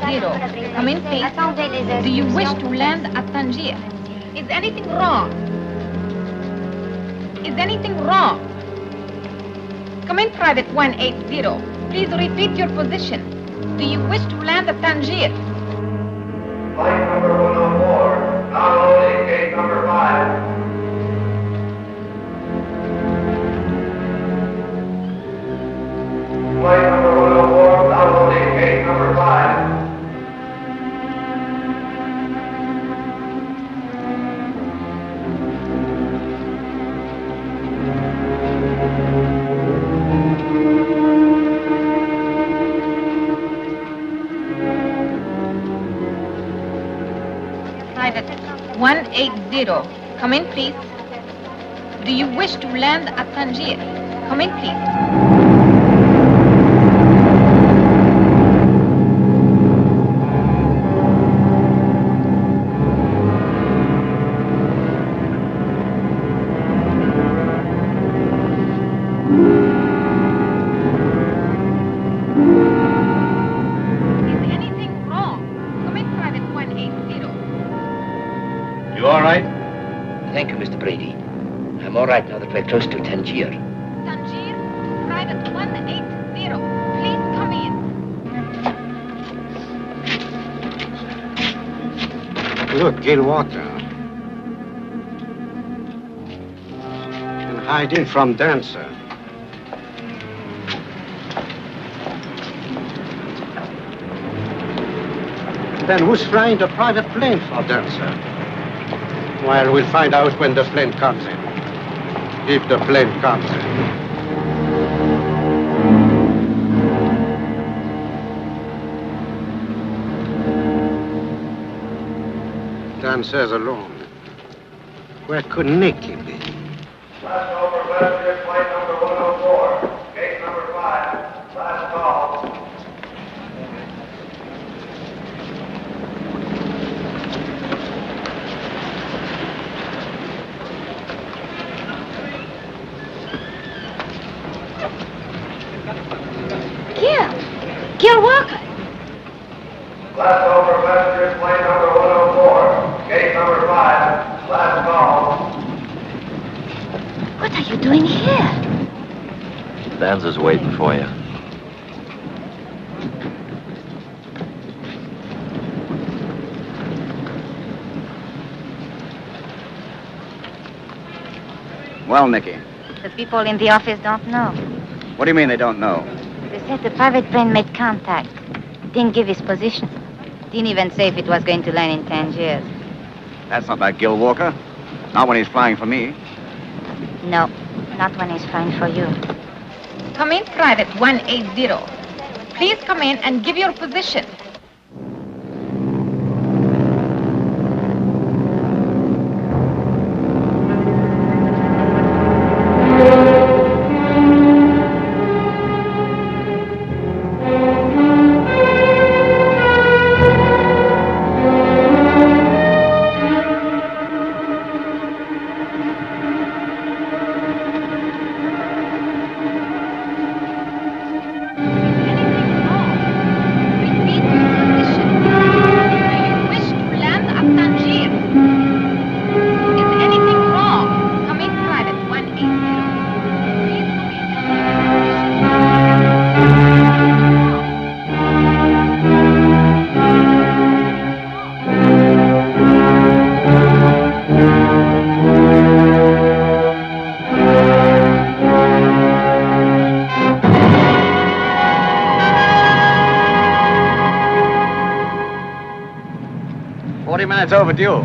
Come in, please. Do you wish to land at Tangier? Is anything wrong? Is anything wrong? Come in, Private 180. Please repeat your position. Do you wish to land at Tangier? Flight number 104, now loading gate number 5. Flight number 104, now loading gate number 5. Private 180. Come in, please. Do you wish to land at Tangier? Come in, please. I'm all right now that we're close to Tangier. Tangier, Private 180. Please come in. Look, Gil Walker. And hiding from Dancer. Then who's flying the private plane for Dancer? Well, we'll find out when the plane comes in. If the plane comes in. Dancer's alone. Where could Nicky be? Last over passenger flight number 104, gate number 5, last call. Gil Walker. Last over passenger flight number 104, gate number 5, last call. What are you doing here? Dancer's waiting for you. Well, Nicky. The people in the office don't know. What do you mean they don't know? They said the private plane made contact. Didn't give his position. Didn't even say if it was going to land in Tangier. That's not like Gil Walker. Not when he's flying for me. No, not when he's flying for you. Come in, Private 180. Please come in and give your position. It's overdue.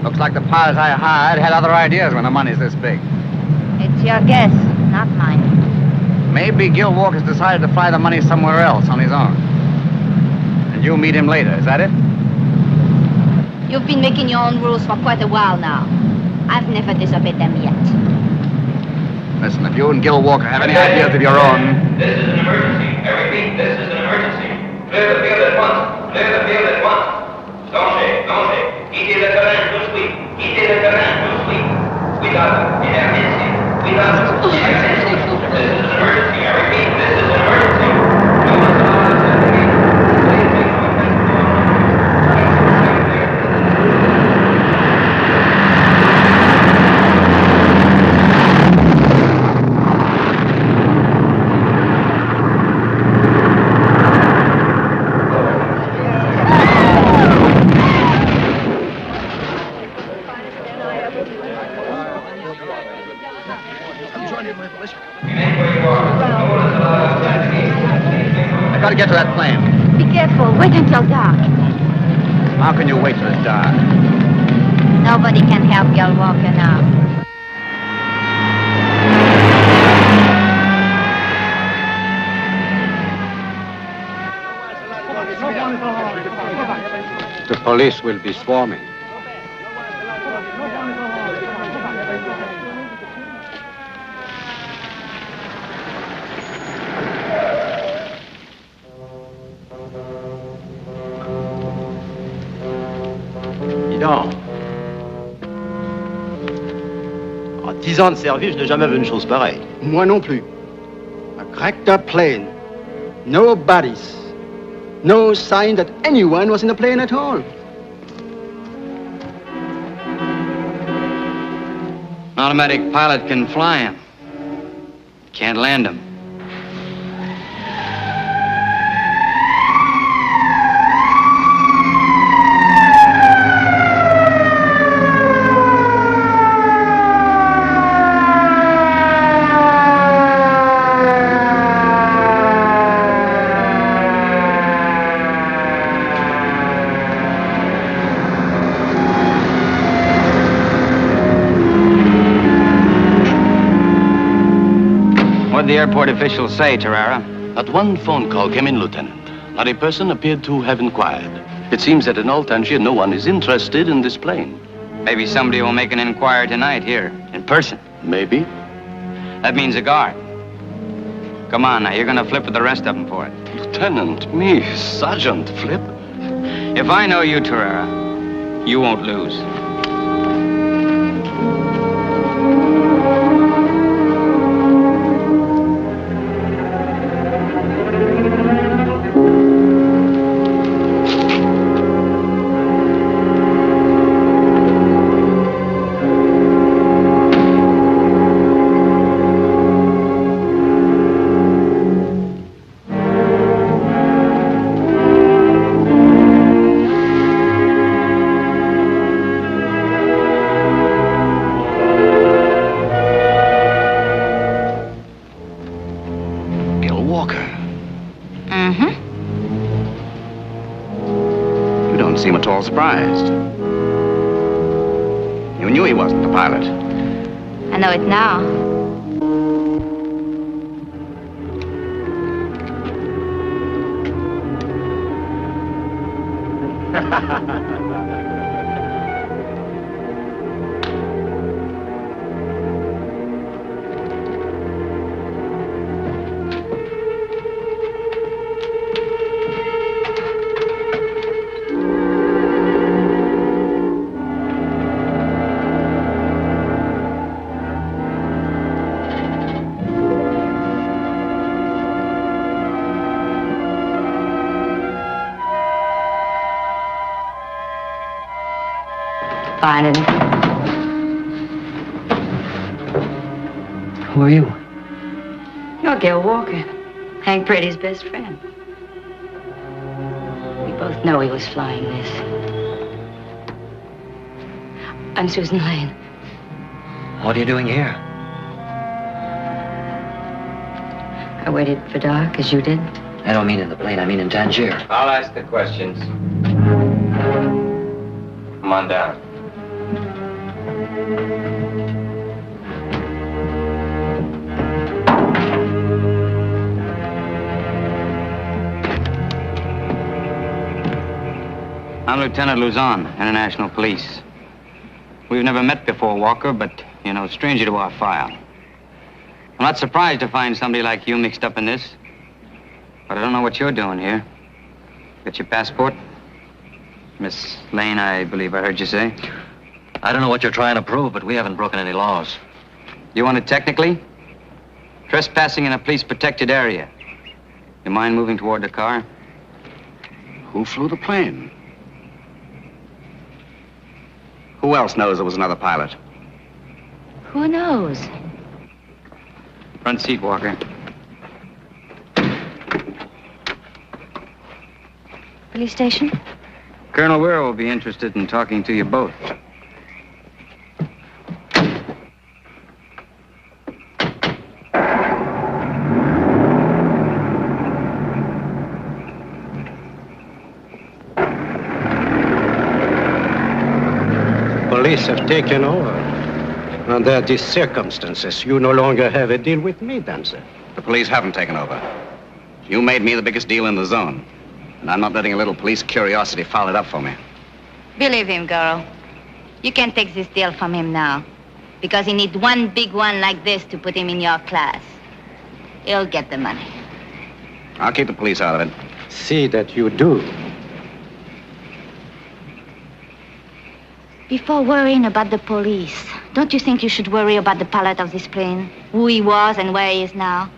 Looks like the pilots I hired had other ideas when the money's this big. It's your guess, not mine. Maybe Gil Walker's decided to fly the money somewhere else on his own. And you'll meet him later, is that it? You've been making your own rules for quite a while now. I've never disobeyed them yet. Listen, if you and Gil Walker have any ideas of your own... This is an emergency. I repeat, this is an emergency. Clear the field at once. Clear the field at once. Danger, danger. Quittez le terrain tout de suite. Quittez le terrain tout de suite. Cuidado, emergency. Cuidado, emergency. This is an emergency. I repeat, this is an emergency. No one's allowed to I gotta get to that plane. Be careful. Wait until dark. How can you wait till it's dark? Nobody can help Girl Walker now. The police will be swarming. Dis donc. En 10 ans de service, je n'ai jamais vu une chose pareille. Moi non plus. A cracked up plane. No bodies. No sign that anyone was in the plane at all. An automatic pilot can fly him. Can't land him. What'd the airport officials say, Terrara? Not one phone call came in, Lieutenant. Not a person appeared to have inquired. It seems that in all Tangier, no one is interested in this plane. Maybe somebody will make an inquiry tonight here, in person. Maybe. That means a guard. Come on now, you're gonna flip with the rest of them for it. Lieutenant, me, Sergeant, flip? If I know you, Terrara, you won't lose. Surprised. You knew he wasn't the pilot. I know it now. Finally. Who are you? You're Gil Walker, Hank Brady's best friend. We both know he was flying this. I'm Susan Lane. What are you doing here? I waited for dark, as you did. I don't mean in the plane, I mean in Tangier. I'll ask the questions. Come on down. I'm Lieutenant Luzon, International Police. We've never met before, Walker, but you're no stranger to our file. I'm not surprised to find somebody like you mixed up in this. But I don't know what you're doing here. Got your passport? Miss Lane, I believe I heard you say. I don't know what you're trying to prove, but we haven't broken any laws. You want it technically? Trespassing in a police-protected area. You mind moving toward the car? Who flew the plane? Who else knows there was another pilot? Who knows? Front seat, Walker. Police station? Colonel Weir will be interested in talking to you both. police have taken over. Under these circumstances, you no longer have a deal with me, Dancer. The police haven't taken over. You made me the biggest deal in the zone. And I'm not letting a little police curiosity foul it up for me. Believe him, girl. You can't take this deal from him now. Because he needs one big one like this to put him in your class. He'll get the money. I'll keep the police out of it. See that you do. Before worrying about the police, don't you think you should worry about the pilot of this plane? Who he was and where he is now?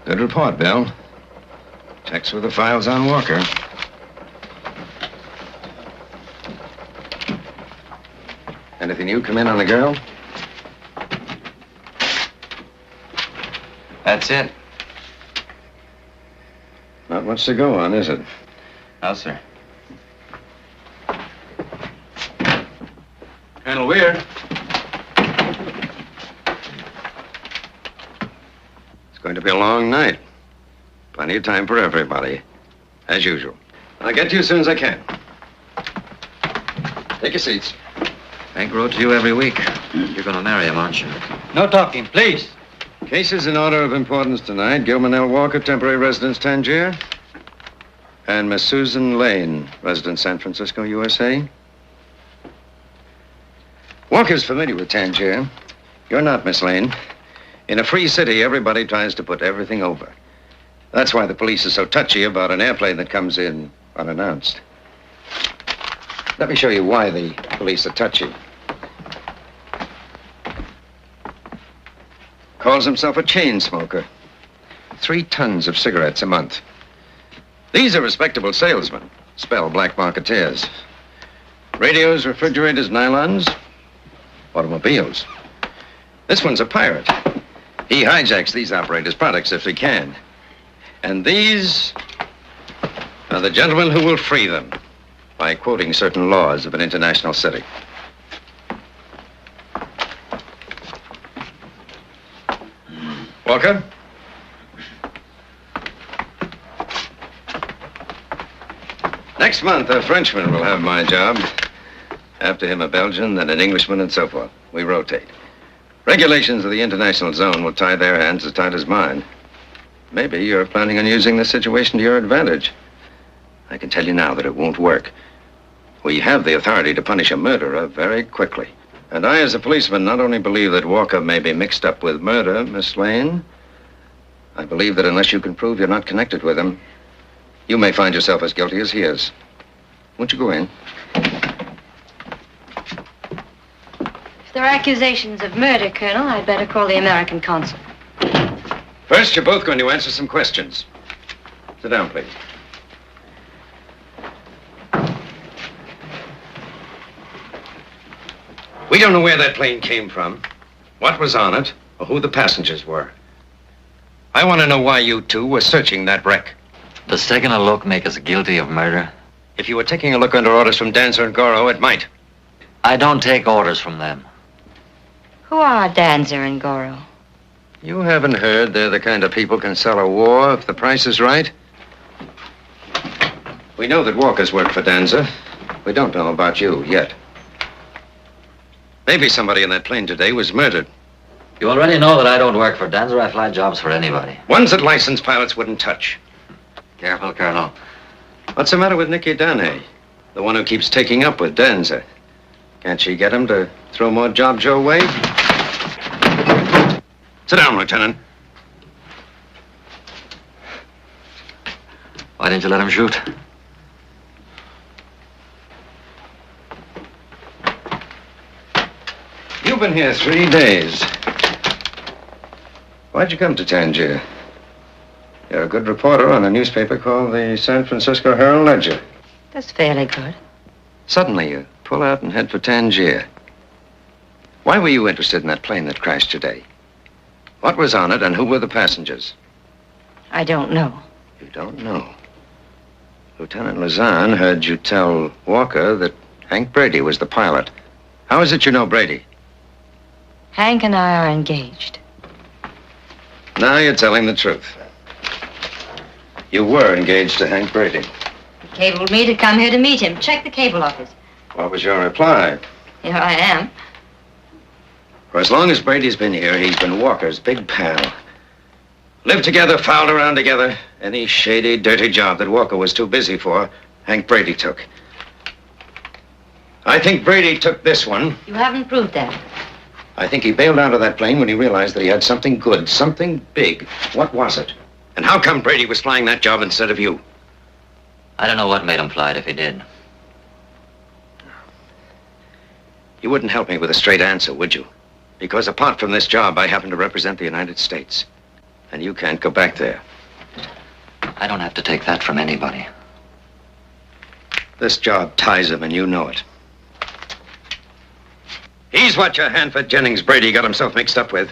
Good report, Bill. Checks with the files on Walker. Anything new come in on the girl? That's it. Not much to go on, is it? No, sir. Colonel Weir. Going to be a long night. Plenty of time for everybody, as usual. I'll get to you as soon as I can. Take your seats. Hank wrote to you every week. You're going to marry him, aren't you? No talking, please. Cases in order of importance tonight. Gilman L. Walker, temporary residence, Tangier. And Miss Susan Lane, resident, San Francisco, USA. Walker's familiar with Tangier. You're not, Miss Lane. In a free city, everybody tries to put everything over. That's why the police are so touchy about an airplane that comes in unannounced. Let me show you why the police are touchy. Calls himself a chain smoker. 3 tons of cigarettes a month. These are respectable salesmen. Spell black marketeers. Radios, refrigerators, nylons, automobiles. This one's a pirate. He hijacks these operators' products if he can. And these are the gentlemen who will free them by quoting certain laws of an international city. Walker? Next month, a Frenchman will have my job. After him, a Belgian, then an Englishman, and so forth. We rotate. Regulations of the international zone will tie their hands as tight as mine. Maybe you're planning on using this situation to your advantage. I can tell you now that it won't work. We have the authority to punish a murderer very quickly. And I, as a policeman, not only believe that Walker may be mixed up with murder, Miss Lane, I believe that unless you can prove you're not connected with him, you may find yourself as guilty as he is. Won't you go in? If there are accusations of murder, Colonel, I'd better call the American consul. First, you're both going to answer some questions. Sit down, please. We don't know where that plane came from, what was on it, or who the passengers were. I want to know why you two were searching that wreck. Does taking a look make us guilty of murder? If you were taking a look under orders from Dancer and Goro, it might. I don't take orders from them. Who are Dancer and Goro? You haven't heard they're the kind of people can sell a war if the price is right? We know that Walker's worked for Dancer. We don't know about you yet. Maybe somebody in that plane today was murdered. You already know that I don't work for Dancer. I fly jobs for anybody. Ones that licensed pilots wouldn't touch. Careful, Colonel. What's the matter with Nikki Danay? The one who keeps taking up with Dancer. Can't she get him to throw more jobs your way? Sit down, Lieutenant. Why didn't you let him shoot? You've been here 3 days. Why'd you come to Tangier? You're a good reporter on a newspaper called the San Francisco Herald-Ledger. That's fairly good. Suddenly, you pull out and head for Tangier. Why were you interested in that plane that crashed today? What was on it and who were the passengers? I don't know. You don't know. Lieutenant Luzon heard you tell Walker that Hank Brady was the pilot. How is it you know Brady? Hank and I are engaged. Now you're telling the truth. You were engaged to Hank Brady. He cabled me to come here to meet him. Check the cable office. What was your reply? Here I am. For as long as Brady's been here, he's been Walker's big pal. Lived together, fouled around together. Any shady, dirty job that Walker was too busy for, Hank Brady took. I think Brady took this one. You haven't proved that. I think he bailed out of that plane when he realized that he had something good, something big. What was it? And how come Brady was flying that job instead of you? I don't know what made him fly it if he did. You wouldn't help me with a straight answer, would you? Because apart from this job, I happen to represent the United States. And you can't go back there. I don't have to take that from anybody. This job ties him, and you know it. He's what your Hanford Jennings Brady got himself mixed up with.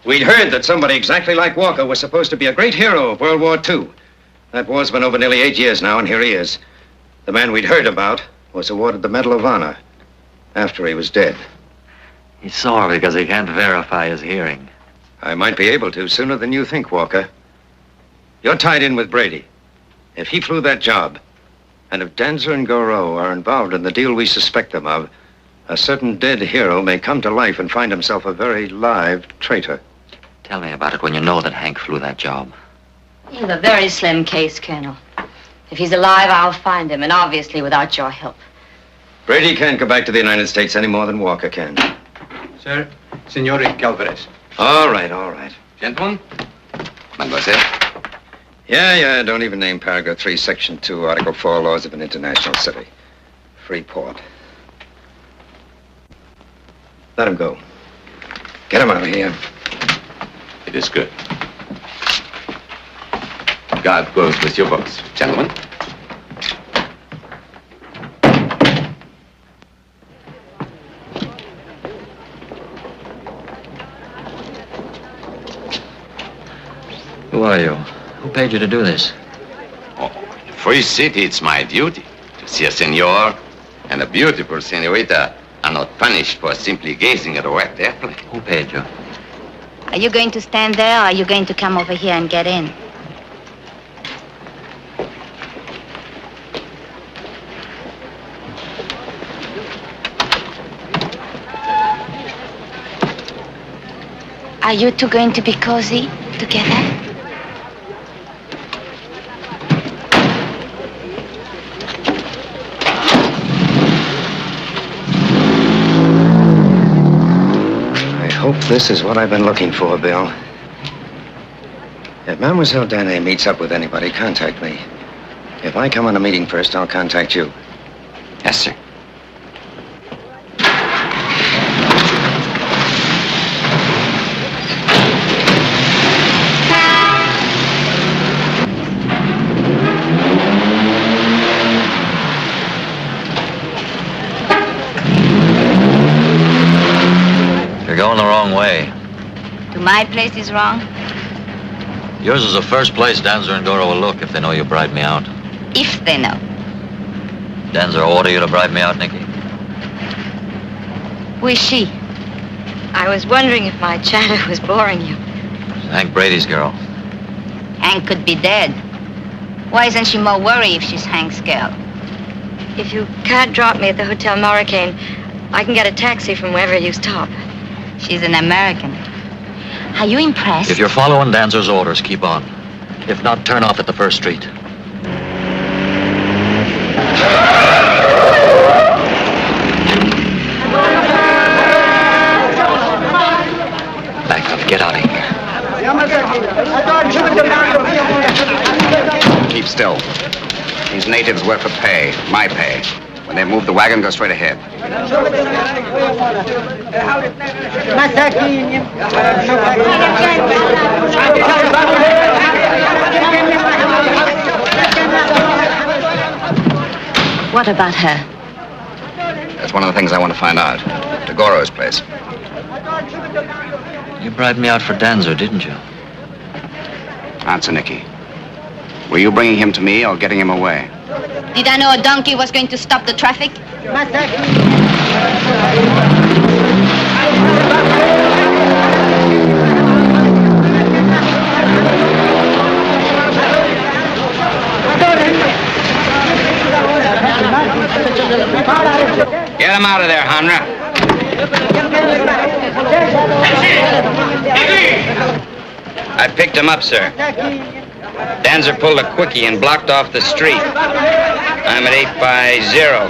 We'd heard that somebody exactly like Walker was supposed to be a great hero of World War II. That war's been over nearly 8 years now, and here he is. The man we'd heard about was awarded the Medal of Honor after he was dead. He's sore because he can't verify his hearing. I might be able to sooner than you think, Walker. You're tied in with Brady. If he flew that job, and if Danzer and Goro are involved in the deal we suspect them of, a certain dead hero may come to life and find himself a very live traitor. Tell me about it when you know that Hank flew that job. You have a very slim case, Colonel. If he's alive, I'll find him, and obviously without your help. Brady can't go back to the United States any more than Walker can. Sir, Signore Calvarez. All right, all right. Gentlemen? Mademoiselle? Yeah, don't even name Paragraph 3, Section 2, Article 4, Laws of an International City. Free port. Let him go. Get him out of here. It is good. God goes with your boss, gentlemen. Who are you? Who paid you to do this? Oh, in a free city, it's my duty to see a senor and a beautiful senorita are not punished for simply gazing at a wrecked airplane. Who paid you? Are you going to stand there, or are you going to come over here and get in? Are you two going to be cozy together? I hope this is what I've been looking for, Bill. If Mademoiselle Danae meets up with anybody, contact me. If I come on a meeting first, I'll contact you. Yes, sir. You're going the wrong way. To my place is wrong? Yours is the first place Danzer and Goro will look if they know you bribed me out. If they know. Danzer order you to bribe me out, Nikki? Who is she? I was wondering if my chatter was boring you. She's Hank Brady's girl. Hank could be dead. Why isn't she more worried if she's Hank's girl? If you can't drop me at the Hotel Morricane, I can get a taxi from wherever you stop. She's an American. Are you impressed? If you're following Danzer's orders, keep on. If not, turn off at the first street. Back up, get out of here. Keep still. These natives work for pay, my pay. When they move the wagon, go straight ahead. What about her? That's one of the things I want to find out. To Goro's place. You bribed me out for Danzer, didn't you? Answer, Nicky. Were you bringing him to me or getting him away? Did I know a donkey was going to stop the traffic? Get him out of there, Hanra. I picked him up, sir. Danzer pulled a quickie and blocked off the street. I'm at 8 by 0.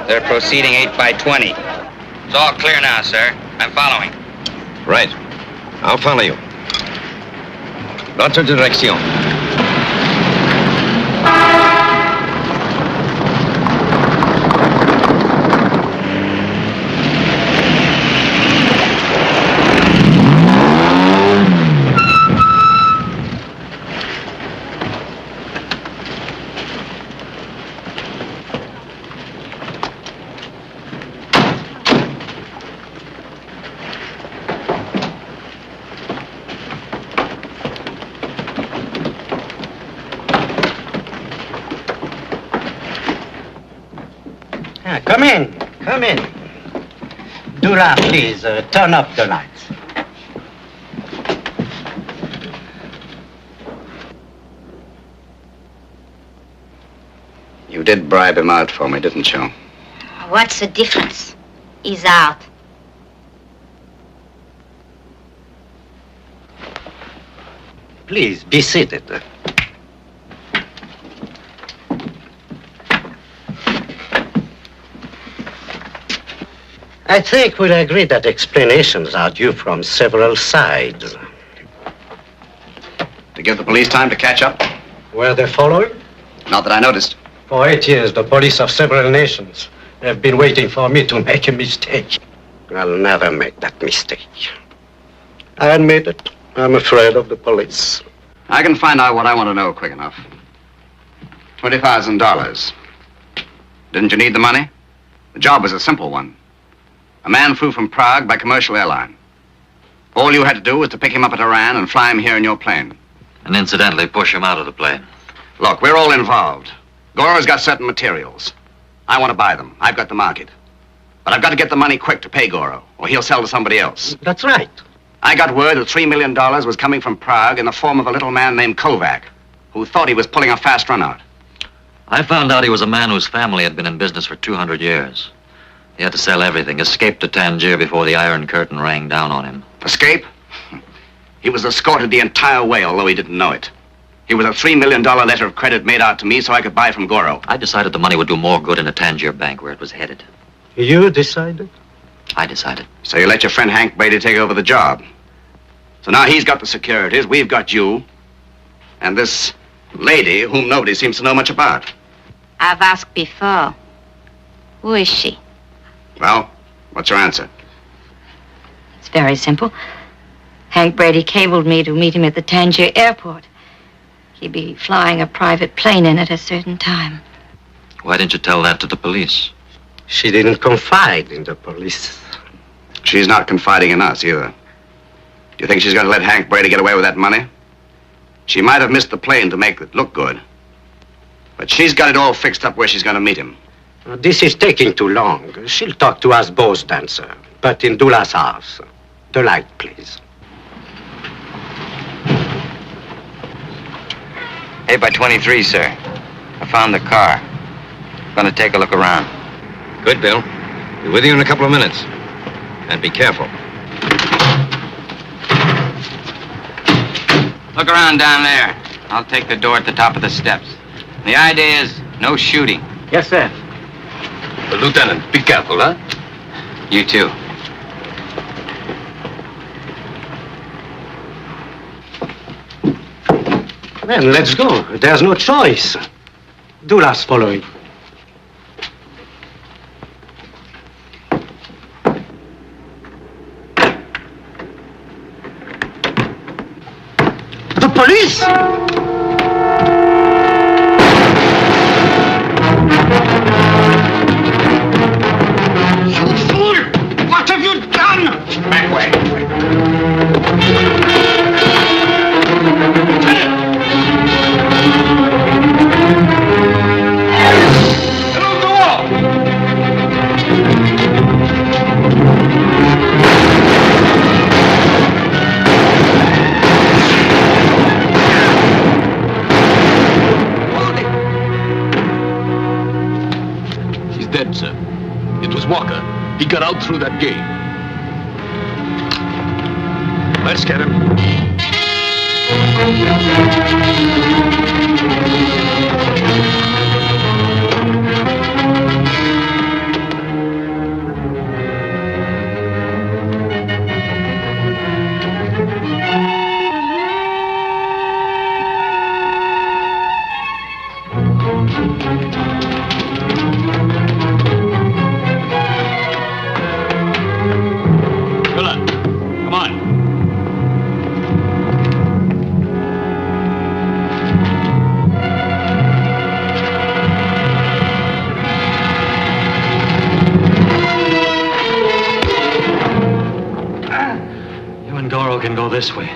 They're proceeding 8 by 20. It's all clear now, sir. I'm following. Right. I'll follow you. L'autre direction. Come in, come in. Dula, please, turn up the lights. You did bribe him out for me, didn't you? What's the difference? He's out. Please, be seated. I think we'll agree that explanations are due from several sides. To give the police time to catch up? Were they following? Not that I noticed. For 8 years, the police of several nations have been waiting for me to make a mistake. I'll never make that mistake. I admit it. I'm afraid of the police. I can find out what I want to know quick enough. $20,000. Didn't you need the money? The job was a simple one. A man flew from Prague by commercial airline. All you had to do was to pick him up at Iran and fly him here in your plane. And incidentally, push him out of the plane. Look, we're all involved. Goro's got certain materials. I want to buy them. I've got the market. But I've got to get the money quick to pay Goro, or he'll sell to somebody else. That's right. I got word that $3 million was coming from Prague in the form of a little man named Kovac, who thought he was pulling a fast run out. I found out he was a man whose family had been in business for 200 years. He had to sell everything, escape to Tangier before the Iron Curtain rang down on him. Escape? He was escorted the entire way, although he didn't know it. He was a $3 million letter of credit made out to me so I could buy from Goro. I decided the money would do more good in a Tangier bank where it was headed. You decided? I decided. So you let your friend Hank Brady take over the job. So now he's got the securities, we've got you, and this lady whom nobody seems to know much about. I've asked before. Who is she? Well, what's your answer? It's very simple. Hank Brady cabled me to meet him at the Tangier airport. He'd be flying a private plane in at a certain time. Why didn't you tell that to the police? She didn't confide in the police. She's not confiding in us either. Do you think she's going to let Hank Brady get away with that money? She might have missed the plane to make it look good. But she's got it all fixed up where she's going to meet him. This is taking too long. She'll talk to us both, Dancer. But in Dula's house. The light, please. 8 by 23, sir. I found the car. Gonna take a look around. Good, Bill. Be with you in a couple of minutes. And be careful. Look around down there. I'll take the door at the top of the steps. The idea is no shooting. Yes, sir. Lieutenant, be careful, huh? You too. Then let's go. There's no choice. Dula's following. The police! You fool! What have you done? Back way. He got out through that gate. Let's get him. Can go this way,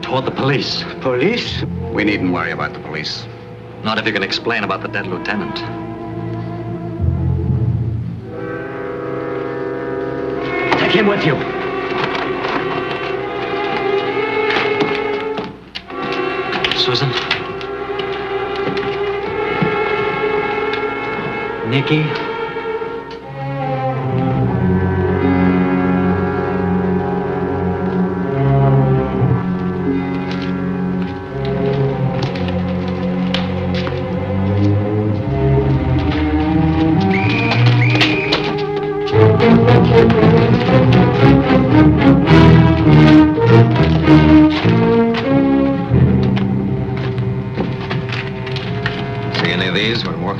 toward the police. Police? We needn't worry about the police. Not if you can explain about the dead lieutenant. Take him with you. Susan? Nikki?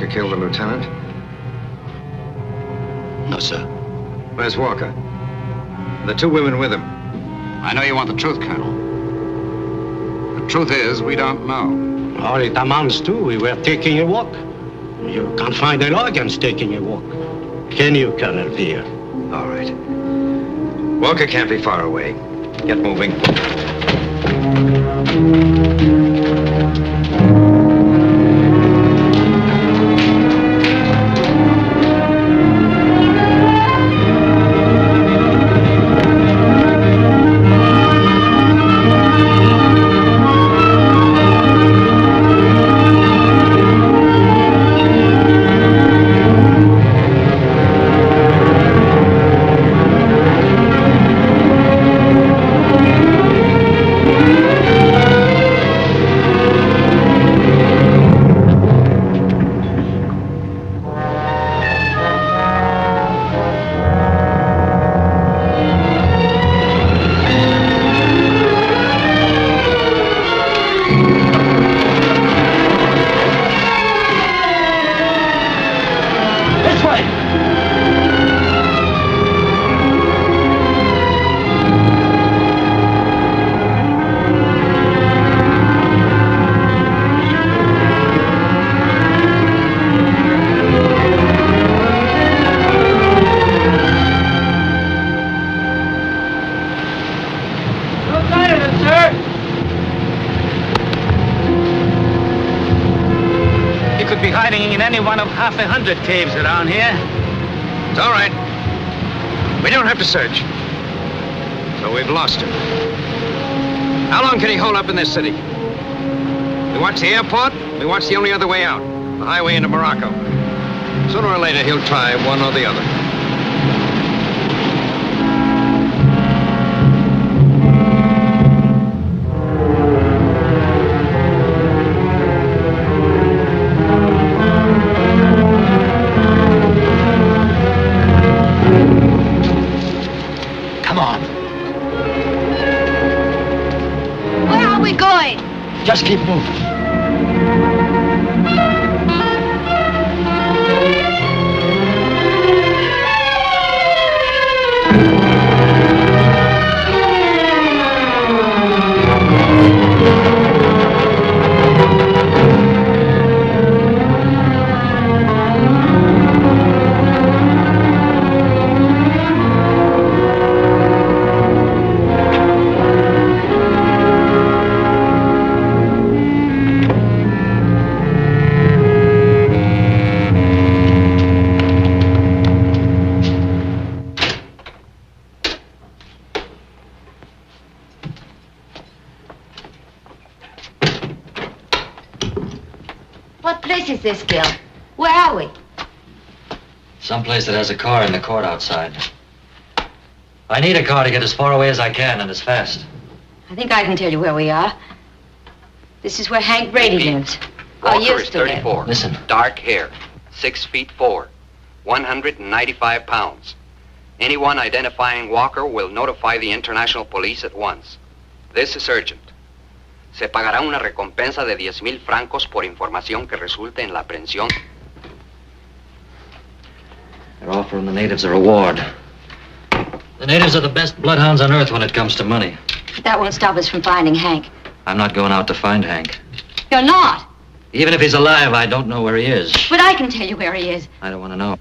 Killed the lieutenant? No, sir. Where's Walker? The two women with him. I know you want the truth, Colonel. The truth is, we don't know. All it amounts to, we were taking a walk. You can't find a law against taking a walk. Can you, Colonel Veer? All right. Walker can't be far away. Get moving. One of half 100 caves around here. It's all right. We don't have to search. So we've lost him. How long can he hold up in this city? We watch the airport, we watch the only other way out, the highway into Morocco. Sooner or later, he'll try one or the other. Just keep moving. What place is this, Gil? Where are we? Someplace that has a car in the court outside. I need a car to get as far away as I can and as fast. I think I can tell you where we are. This is where Hank Brady lives. Walker is used to live. 34. Listen. Dark hair. 6'4", 195 pounds. Anyone identifying Walker will notify the international police at once. This is urgent. Se pagará una recompensa de 10,000 francos por información que resulte en la aprehensión. They're offering the natives a reward. The natives are the best bloodhounds on earth when it comes to money. But that won't stop us from finding Hank. I'm not going out to find Hank. You're not. Even if he's alive, I don't know where he is. But I can tell you where he is. I don't want to know.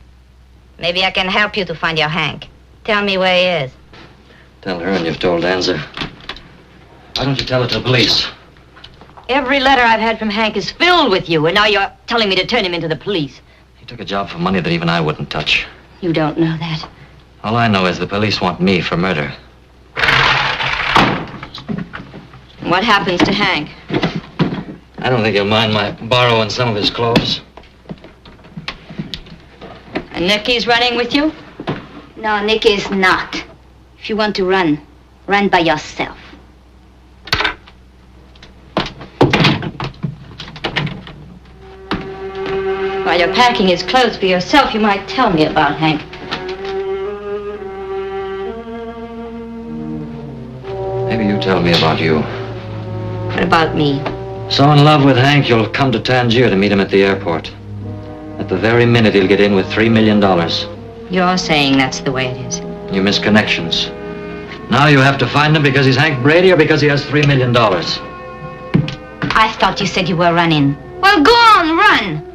Maybe I can help you to find your Hank. Tell me where he is. Tell her and you've told Danzer. Why don't you tell it to the police? Every letter I've had from Hank is filled with you, and now you're telling me to turn him into the police. He took a job for money that even I wouldn't touch. You don't know that. All I know is the police want me for murder. What happens to Hank? I don't think he'll mind my borrowing some of his clothes. And Nicky's running with you? No, Nick is not. If you want to run, run by yourself. While you're packing his clothes for yourself, you might tell me about Hank. Maybe you tell me about you. What about me? So in love with Hank, you'll come to Tangier to meet him at the airport. At the very minute, he'll get in with $3 million. You're saying that's the way it is. You miss connections. Now you have to find him because he's Hank Brady or because he has $3 million. I thought you said you were running. Well, go on, run!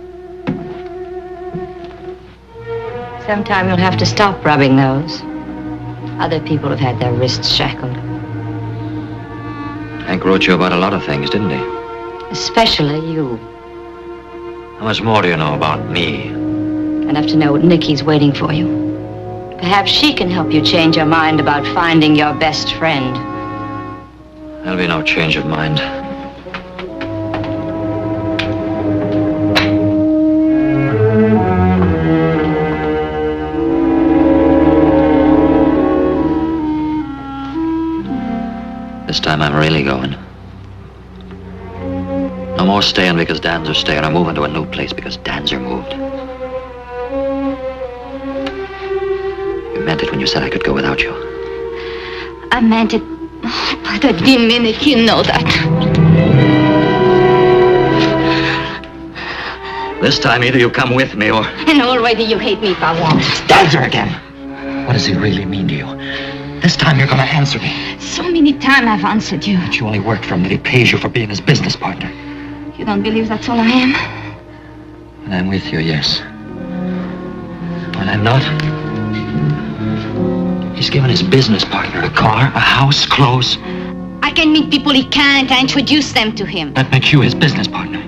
Sometime you'll have to stop rubbing those. Other people have had their wrists shackled. Hank wrote you about a lot of things, didn't he? Especially you. How much more do you know about me? Enough to know Nicky's waiting for you. Perhaps she can help you change your mind about finding your best friend. There'll be no change of mind. This time I'm really going. No more staying because Danzer's staying or moving to a new place because Danzer moved. You meant it when you said I could go without you. I meant it, but I didn't mean it. You know that. This time either you come with me or... And already you hate me if I want. Danzer again! What does he really mean to you? This time you're gonna answer me. So many times I've answered you. That you only work for him, that he pays you for being his business partner. You don't believe that's all I am? When I'm with you, yes. When I'm not, he's given his business partner a car, a house, clothes. I can meet people he can't and introduce them to him. That makes you his business partner.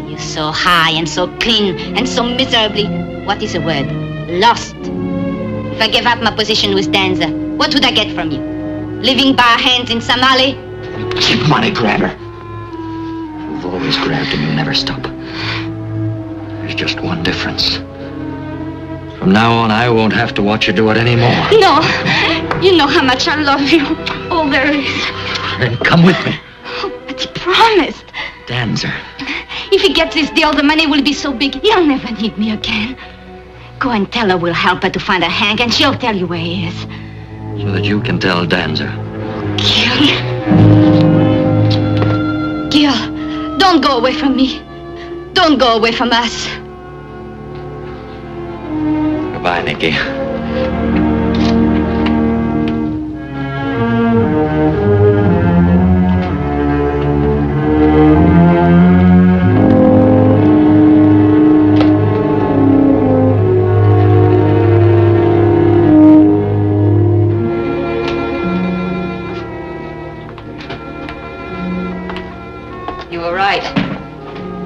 You're so high and so clean and so miserably, what is the word? Lost. If I gave up my position with Danza, what would I get from you? Living by hands in some alley? You cheap money grabber. You've always grabbed and you never stop. There's just one difference. From now on, I won't have to watch you do it anymore. No. You know how much I love you. All there is. Then come with me. Oh, but he promised. Danzer. If he gets this deal, the money will be so big, he'll never need me again. Go and tell her we'll help her to find her Hank, and she'll tell you where he is. So that you can tell Danzer. Gil, don't go away from me. Don't go away from us. Goodbye, Nicky.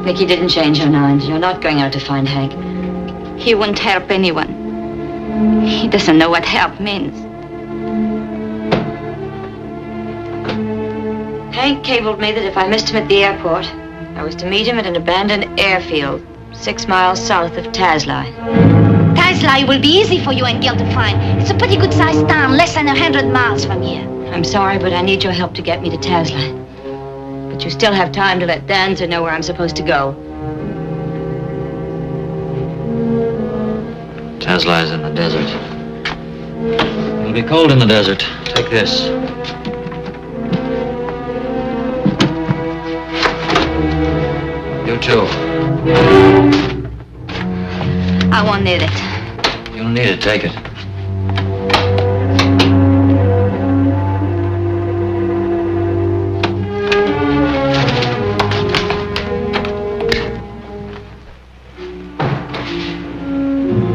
Nicky didn't change her mind. You're not going out to find Hank. He won't help anyone. He doesn't know what help means. Hank cabled me that if I missed him at the airport, I was to meet him at an abandoned airfield 6 miles south of Tazli. Tazla will be easy for you and Gil to find. It's a pretty good-sized town, less than 100 miles from here. I'm sorry, but I need your help to get me to Tazla. But you still have time to let Danza know where I'm supposed to go. Tazla is in the desert. It'll be cold in the desert. Take this. You too. I won't need it. You don't need it. Take it.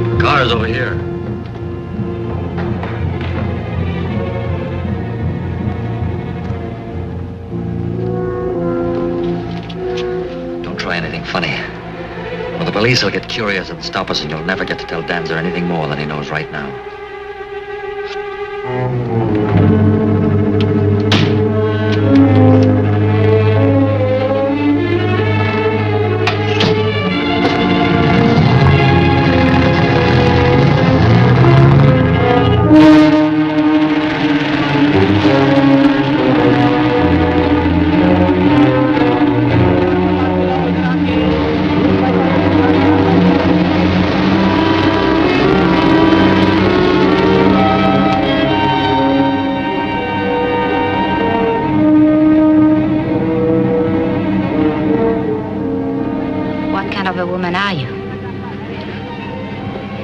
The car is over here. Don't try anything funny. Or the police will get curious and stop us, and you'll never get to tell Danzer anything more than he knows right now.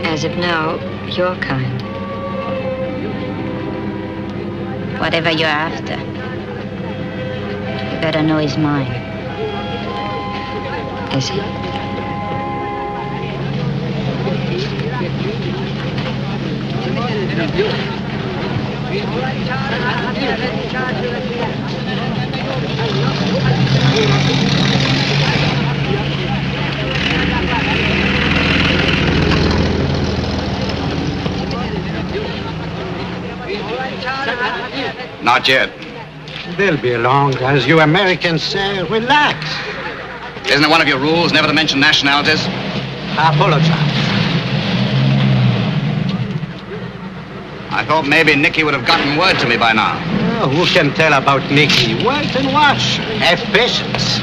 As of now, your kind. Whatever you're after, you better know he's mine. Is he? Not yet. They'll be along. As you Americans say, relax. Isn't it one of your rules never to mention nationalities? I apologize. I thought maybe Nicky would have gotten word to me by now. Oh, who can tell about Nicky? Wait and watch. Have patience.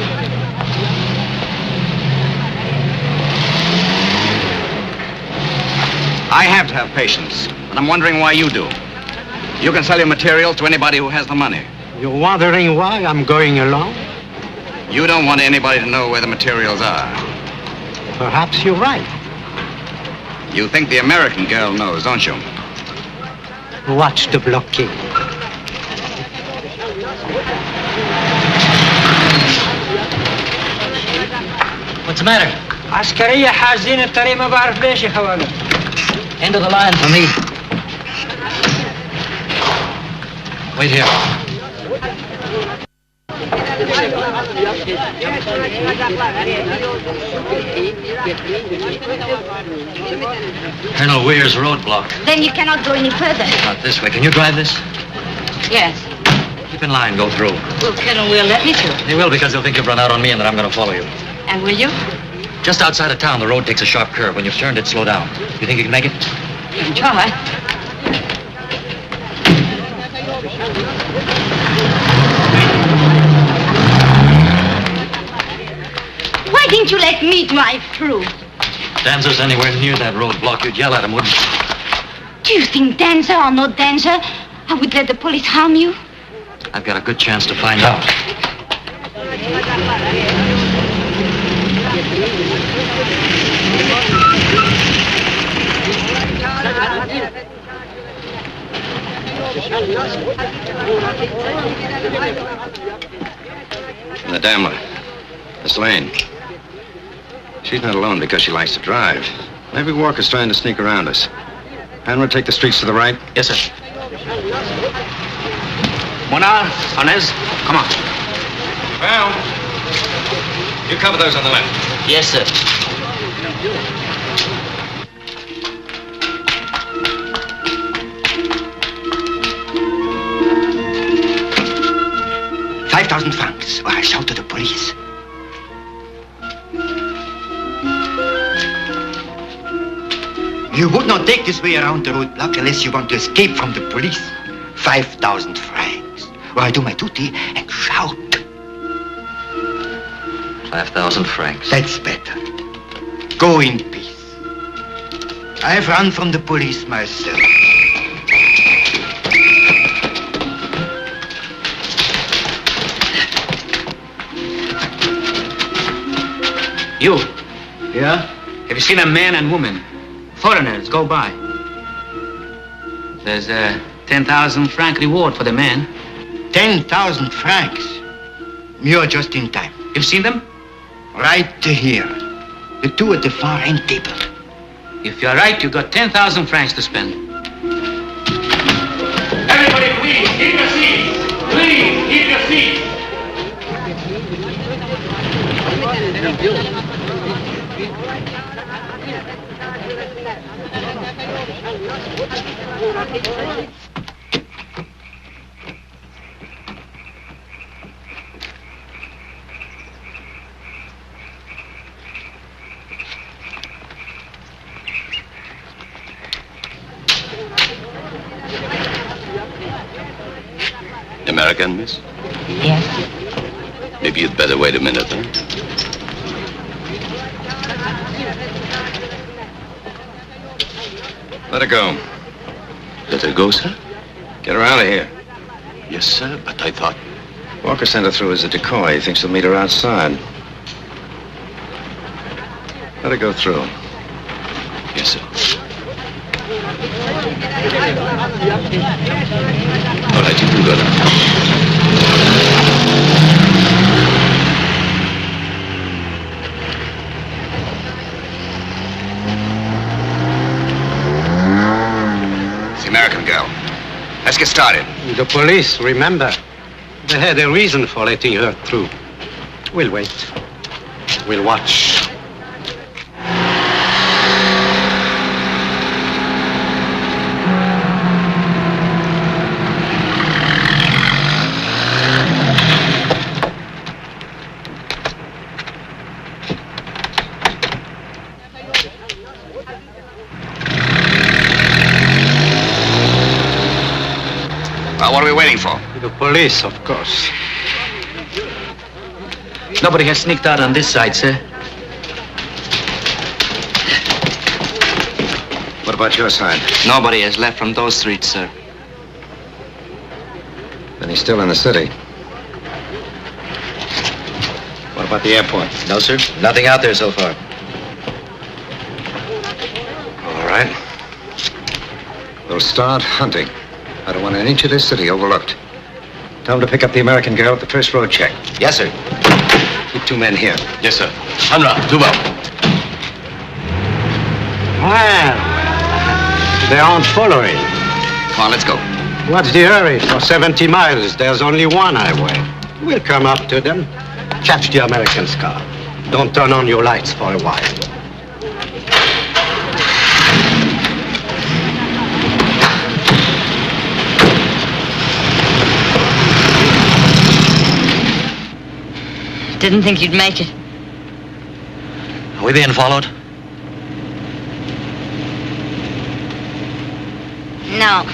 I have to have patience, and I'm wondering why you do. You can sell your materials to anybody who has the money. You're wondering why I'm going along? You don't want anybody to know where the materials are. Perhaps you're right. You think the American girl knows, don't you? Watch the blockade. What's the matter? عسكرية حاجزين الطريق ما بعرف ليش يا خواجة. End of the line for me. Wait here. Colonel Weir's roadblock. Then you cannot go any further. Not this way. Can you drive this? Yes. Keep in line. Go through. Will Colonel Weir let me through? They will, because they'll think you've run out on me and that I'm going to follow you. And will you? Just outside of town, the road takes a sharp curve. When you've turned it, slow down. You think you can make it? You can try. Why didn't you let me drive through? Danzer's anywhere near that roadblock, you'd yell at him, wouldn't you? Do you think danger or no danger, I would let the police harm you? I've got a good chance to find out. And the Daimler, Miss Lane. She's not alone because she likes to drive. Maybe Walker's trying to sneak around us. Hanra, take the streets to the right. Yes, sir. Mona, Inez, come on. Well, you cover those on the left. Yes, sir. $5,000, or I shout to the police. You would not take this way around the roadblock unless you want to escape from the police. 5,000 francs. Or I do my duty and shout. 5,000 francs. That's better. Go in peace. I've run from the police myself. You. Yeah? Have you seen a man and woman, foreigners, go by? There's a 10,000 franc reward for the man. 10,000 francs? You're just in time. You've seen them? Right here. The two at the far end table. If you're right, you've got 10,000 francs to spend. Everybody, please, keep your seats. Please, keep your seats. American, miss? Yes. Maybe you'd better wait a minute, huh? Let her go. Let her go, sir? Get her out of here. Yes, sir, but I thought... Walker sent her through as a decoy. He thinks he'll meet her outside. Let her go through. Yes, sir. All right, you can go now. It's the American girl. Let's get started. The police, remember, they had a reason for letting her through. We'll wait. We'll watch. Well, what are we waiting for? The police, of course. Nobody has sneaked out on this side, sir. What about your side? Nobody has left from those streets, sir. Then he's still in the city. What about the airport? No, sir. Nothing out there so far. All right. We'll start hunting. I don't want an inch of this city overlooked. Tell him to pick up the American girl at the first road check. Yes, sir. Keep 2 men here. Yes, sir. Hanra, do well. Well, they aren't following. Come on, let's go. What's the hurry? For 70 miles, there's only one highway. We'll come up to them. Catch the American's car. Don't turn on your lights for a while. Didn't think you'd make it. Are we being followed? No.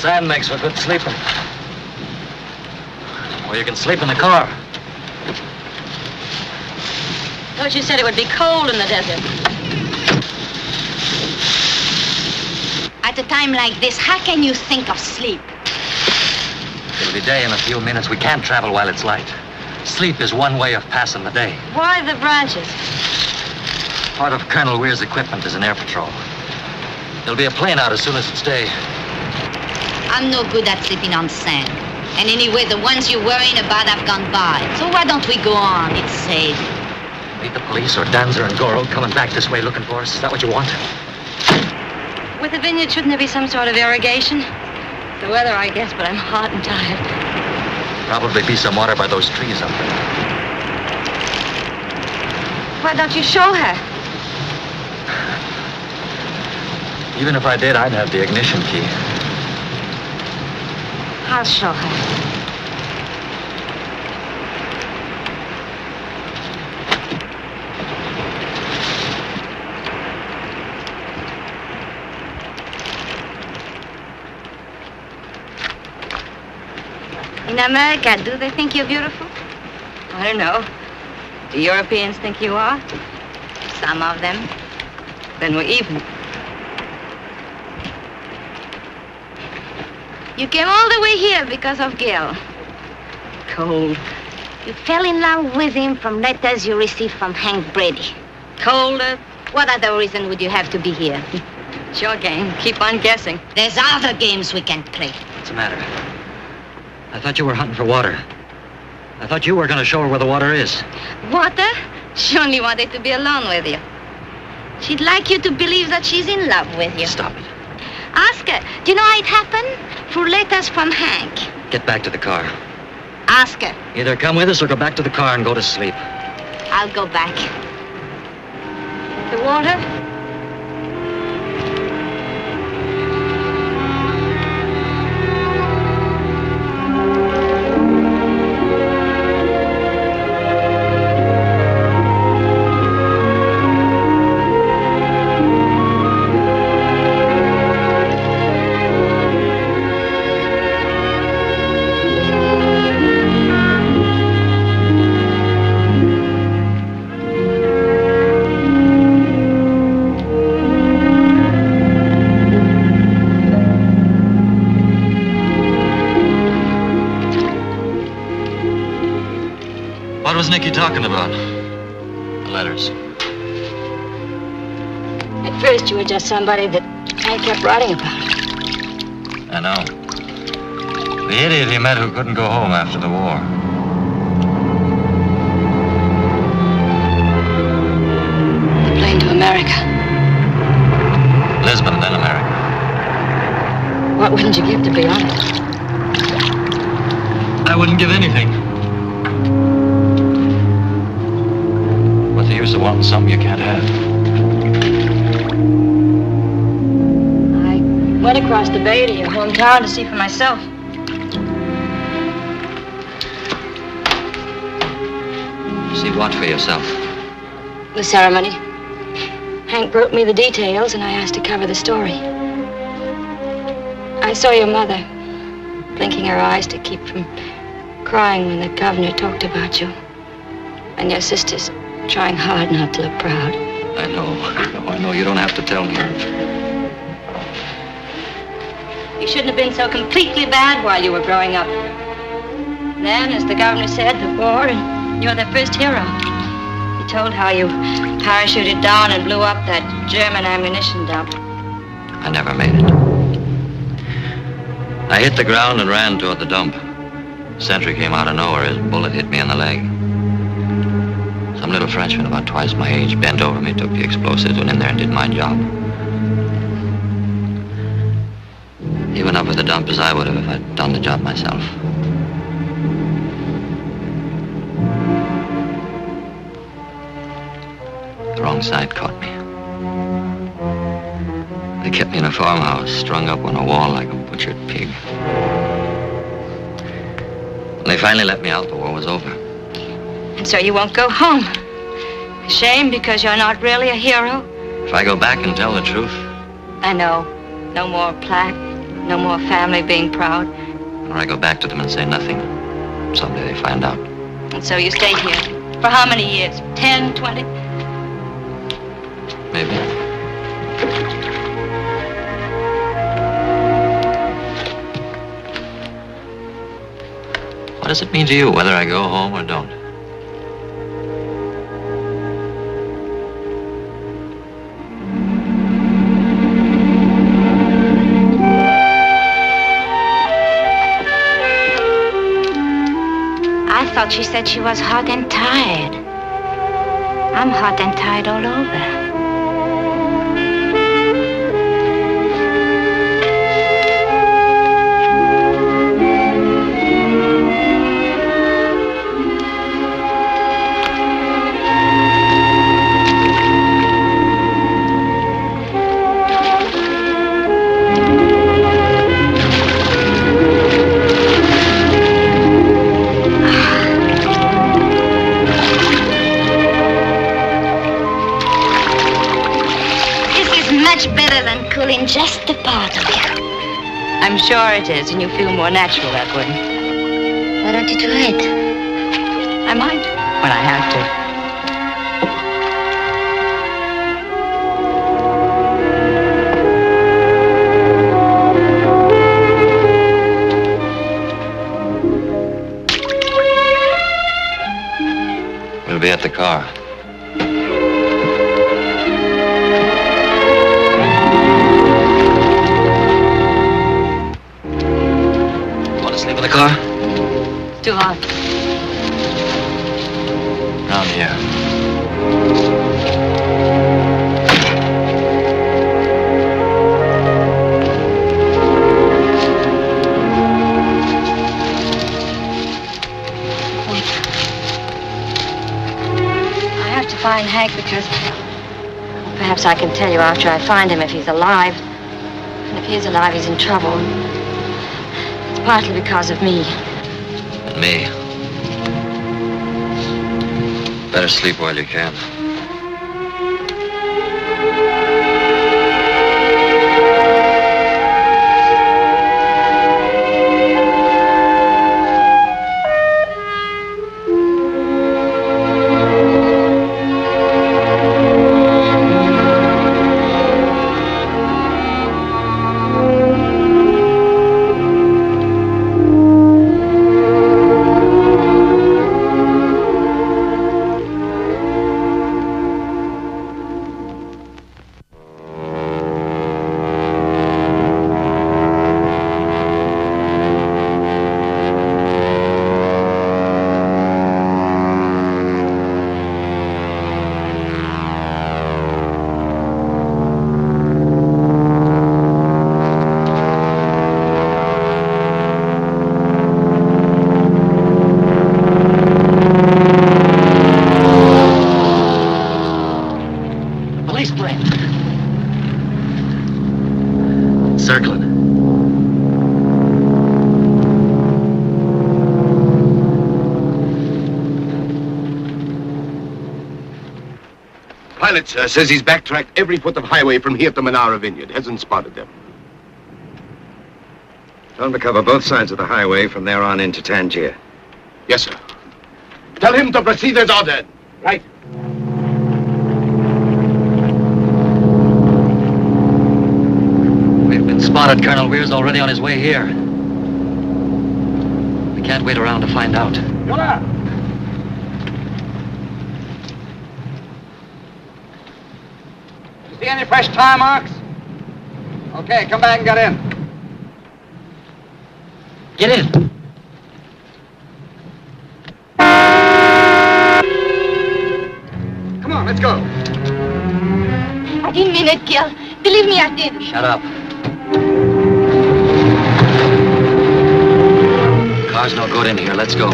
sand makes for good sleeping. Or you can sleep in the car. Thought you said it would be cold in the desert. At a time like this, how can you think of sleep? It'll be day in a few minutes. We can't travel while it's light. Sleep is one way of passing the day. Why the branches? Part of Colonel Weir's equipment is an air patrol. There'll be a plane out as soon as it's day. I'm no good at sleeping on sand. And anyway, the ones you're worrying about have gone by. So why don't we go on? It's safe. Meet the police or Danzer and Goro coming back this way looking for us. Is that what you want? With the vineyard, shouldn't there be some sort of irrigation? The weather, I guess, but I'm hot and tired. Probably be some water by those trees up there. Why don't you show her? Even if I did, I'd have the ignition key. I'll show her. In America, do they think you're beautiful? I don't know. Do Europeans think you are? Some of them. Then we're even. You came all the way here because of Gil. Cold. You fell in love with him from letters you received from Hank Brady. Colder. What other reason would you have to be here? It's your game. Keep on guessing. There's other games we can play. What's the matter? I thought you were hunting for water. I thought you were going to show her where the water is. Water? She only wanted to be alone with you. She'd like you to believe that she's in love with you. Stop it. Ask her. Do you know how it happened? Through letters from Hank. Get back to the car. Ask her. Either come with us or go back to the car and go to sleep. I'll go back. The water? What was Nicky talking about? The letters. At first, you were just somebody that I kept writing about. I know. The idiot he met who couldn't go home after the war. The plane to America. Lisbon, then America. What wouldn't you give to be on it? I wouldn't give anything. What's the use of wanting something you can't have? I went across the bay to your hometown to see for myself. See what for yourself? The ceremony. Hank wrote me the details, and I asked to cover the story. I saw your mother, blinking her eyes to keep from crying when the governor talked about you. And your sister's trying hard not to look proud. I know. You don't have to tell me. You shouldn't have been so completely bad while you were growing up. Then, as the governor said, the war, and you're their first hero. He told how you parachuted down and blew up that German ammunition dump. I never made it. I hit the ground and ran toward the dump. The sentry came out of nowhere. His bullet hit me in the leg. Some little Frenchman about twice my age bent over me, took the explosives, went in there and did my job. He went up with the dump as I would have if I'd done the job myself. The wrong side caught me. They kept me in a farmhouse, strung up on a wall like a butchered pig. When they finally let me out, the war was over. And so you won't go home. A shame because you're not really a hero. If I go back and tell the truth, I know. No more plaque, No more family being proud. Or I go back to them and say nothing. Someday they find out. And so you stay here. For how many years? 10, 20? Maybe. What does it mean to you whether I go home or don't? I thought she said she was hot and tired. I'm hot and tired all over. Just a part of you. I'm sure it is, and you feel more natural that way. Why don't you try it? I might, when I have to. We'll be at the car. The car? Too hot. Around here. I have to find Hank because perhaps I can tell you after I find him if he's alive. And if he is alive, he's in trouble. Partly because of me. And me. Better sleep while you can. Circling. Pilot, sir, says he's backtracked every foot of highway from here to Menara Vineyard. Hasn't spotted them. Tell him to cover both sides of the highway from there on into Tangier. Yes, sir. Tell him to proceed as ordered. Right. We've been spotted. Colonel Weir's already on his way here. We can't wait around to find out. You see any fresh tire marks? Okay, come back and get in. Get in. Come on, let's go. I didn't mean it, Gil. Believe me, I did. Shut up. Car's no good in here. Let's go.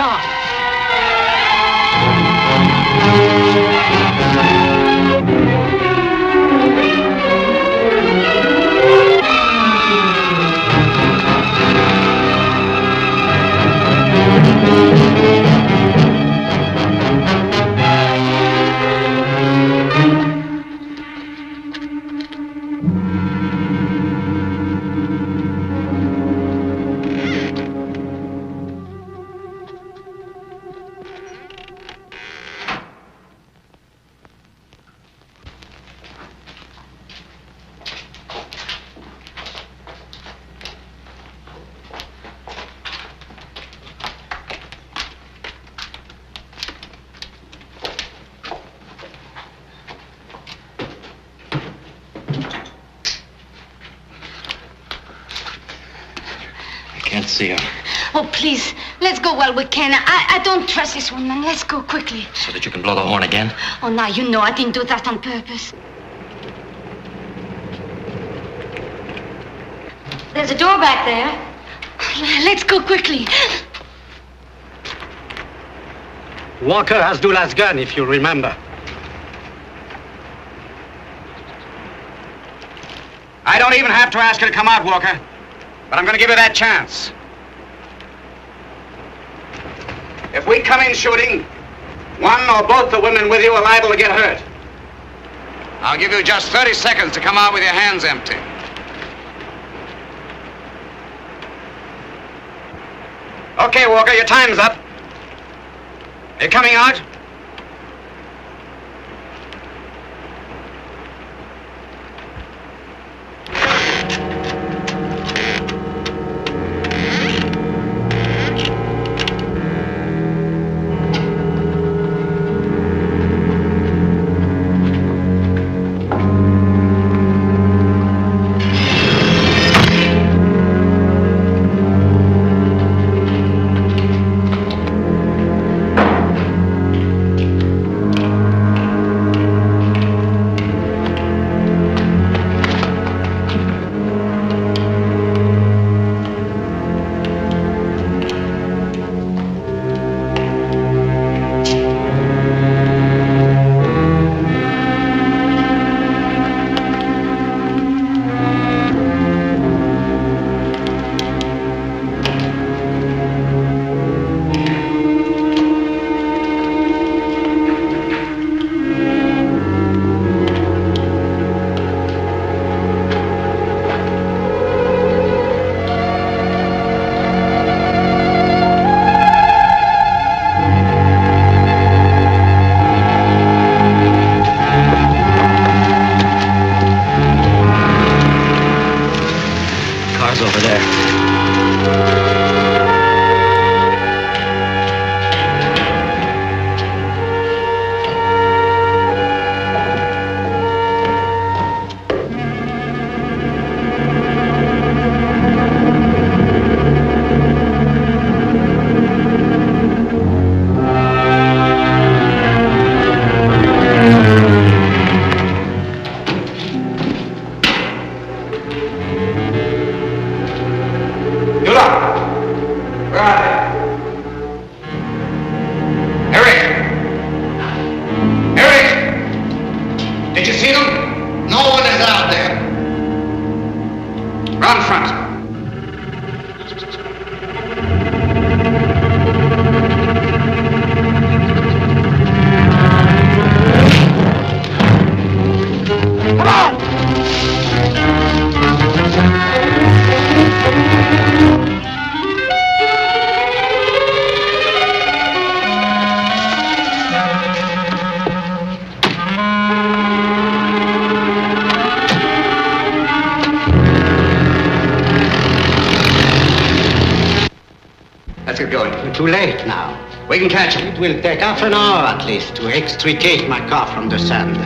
car. Can't see her. Oh, please, let's go while we can. I don't trust this woman. Let's go quickly. So that you can blow the horn again? Oh, now you know I didn't do that on purpose. There's a door back there. Let's go quickly. Walker has Dula's gun, if you remember. I don't even have to ask her to come out, Walker. But I'm going to give her that chance. If we come in shooting, one or both the women with you are liable to get hurt. I'll give you just 30 seconds to come out with your hands empty. Okay, Walker, your time's up. Are you coming out? Over there. Too late now. We can catch him. It will take half an hour at least to extricate my car from the sand.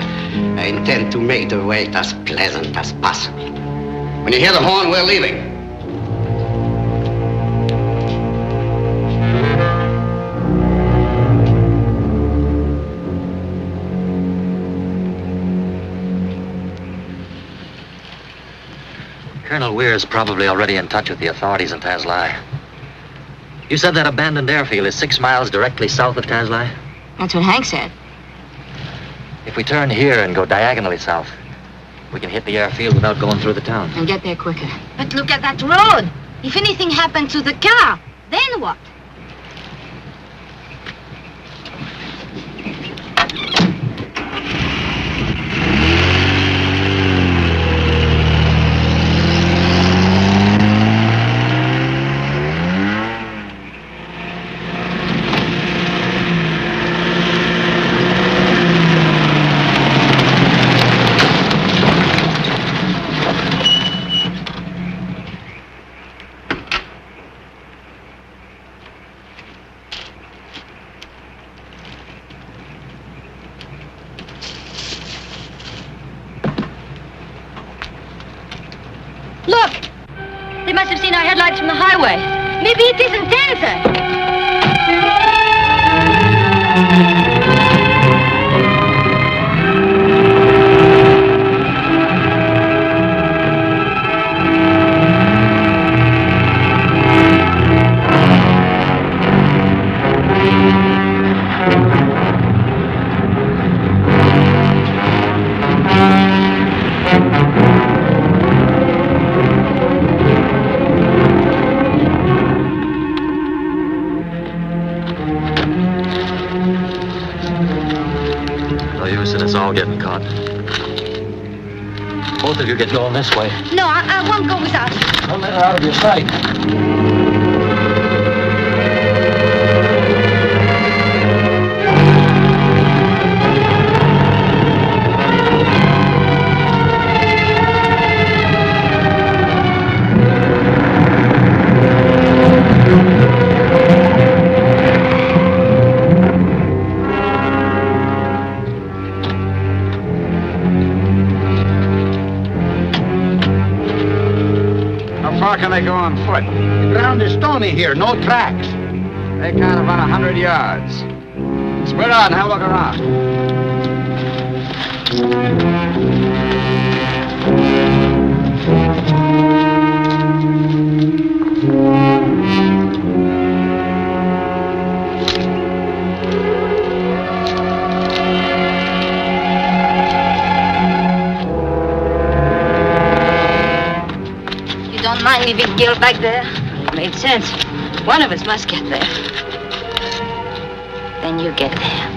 I intend to make the wait as pleasant as possible. When you hear the horn, we're leaving. Colonel Weir's probably already in touch with the authorities in Tazlai. You said that abandoned airfield is 6 miles directly south of Tangier? That's what Hank said. If we turn here and go diagonally south, we can hit the airfield without going through the town. And get there quicker. But look at that road. If anything happened to the car, then what? Look! They must have seen our headlights from the highway. Maybe it isn't Tangier. All getting caught. Both of you get going this way. No, I won't go without you. Don't let her out of your sight. How can they go on foot? The ground is stony here, no tracks. They can't have run 100 yards. Spread out and have a look around. Don't mind leaving Gil back there? Made sense. One of us must get there. Then you get there.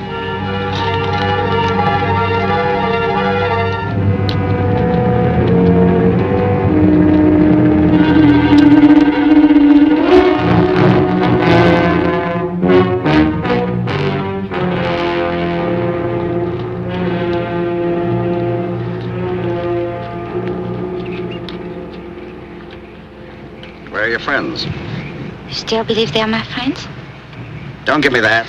Where are your friends? You still believe they're my friends? Don't give me that.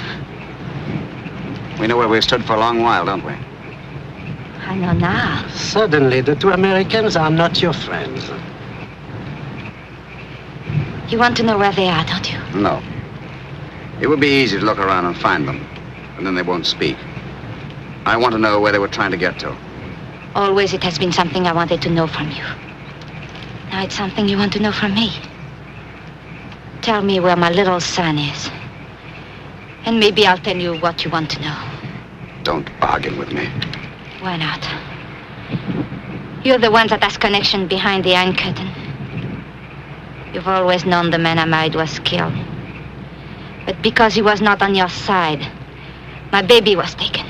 We know where we've stood for a long while, don't we? I know now. Suddenly, the two Americans are not your friends. You want to know where they are, don't you? No. It would be easy to look around and find them, and then they won't speak. I want to know where they were trying to get to. Always it has been something I wanted to know from you. Now it's something you want to know from me. Tell me where my little son is. And maybe I'll tell you what you want to know. Don't bargain with me. Why not? You're the one that has connection behind the Iron Curtain. You've always known the man I married was killed. But because he was not on your side, my baby was taken.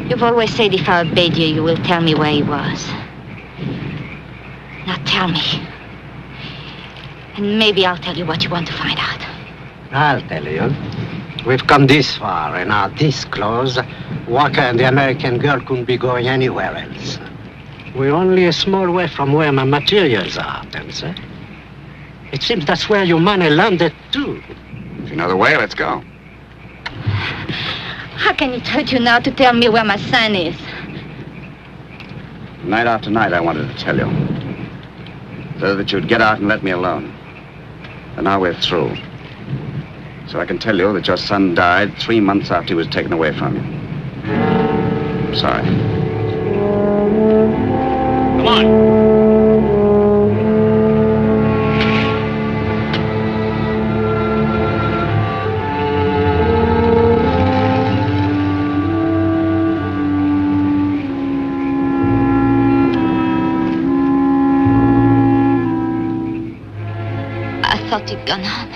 You've always said if I obeyed you, you will tell me where he was. Now tell me. And maybe I'll tell you what you want to find out. I'll tell you. We've come this far and are this close. Walker and the American girl couldn't be going anywhere else. We're only a small way from where my materials are, Tangier. It seems that's where your money landed, too. If you know the way, let's go. How can it hurt you now to tell me where my son is? Night after night, I wanted to tell you. So that you'd get out and let me alone. And now we're through. So I can tell you that your son died 3 months after he was taken away from you. I'm sorry. Come on. gone on.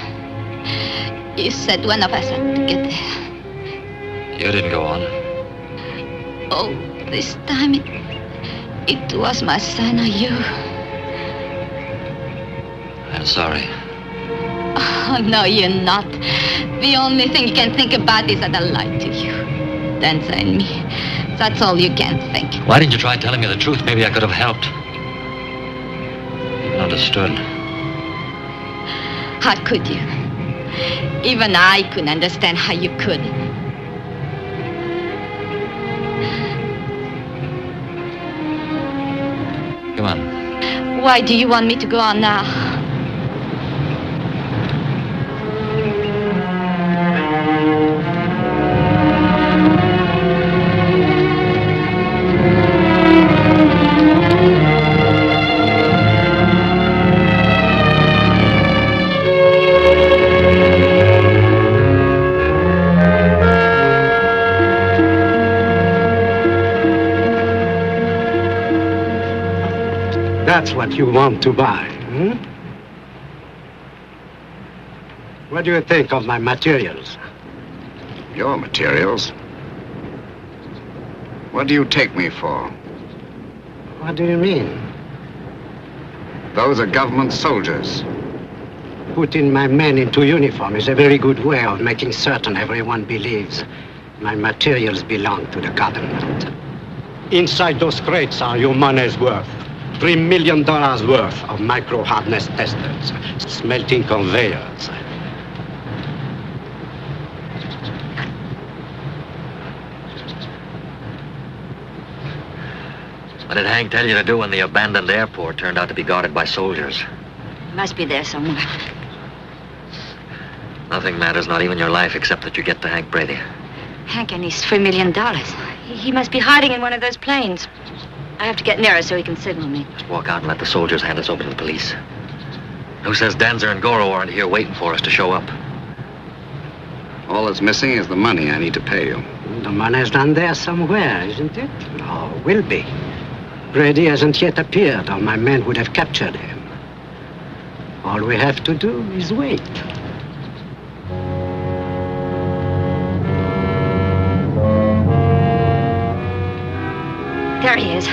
You said one of us had to get there. You didn't go on. Oh, this time it was my son or you. I'm sorry. Oh, no, you're not. The only thing you can think about is that I lied to you. Danza and me. That's all you can think. Why didn't you try telling me the truth? Maybe I could have helped. Even understood. How could you? Even I couldn't understand how you could. Come on. Why do you want me to go on now? That's what you want to buy, hmm? What do you think of my materials? Your materials? What do you take me for? What do you mean? Those are government soldiers. Putting my men into uniform is a very good way of making certain everyone believes my materials belong to the government. Inside those crates are your money's worth. $3 million worth of micro-hardness testers, smelting conveyors. What did Hank tell you to do when the abandoned airport turned out to be guarded by soldiers? Must be there somewhere. Nothing matters, not even your life, except that you get to Hank Brady. Hank and his $3 million. He must be hiding in one of those planes. I have to get nearer so he can signal me. Just walk out and let the soldiers hand us over to the police. Who says Danzer and Goro aren't here waiting for us to show up? All that's missing is the money I need to pay you. The money's down there somewhere, isn't it? Or will be. Brady hasn't yet appeared, or my men would have captured him. All we have to do is wait. There he is.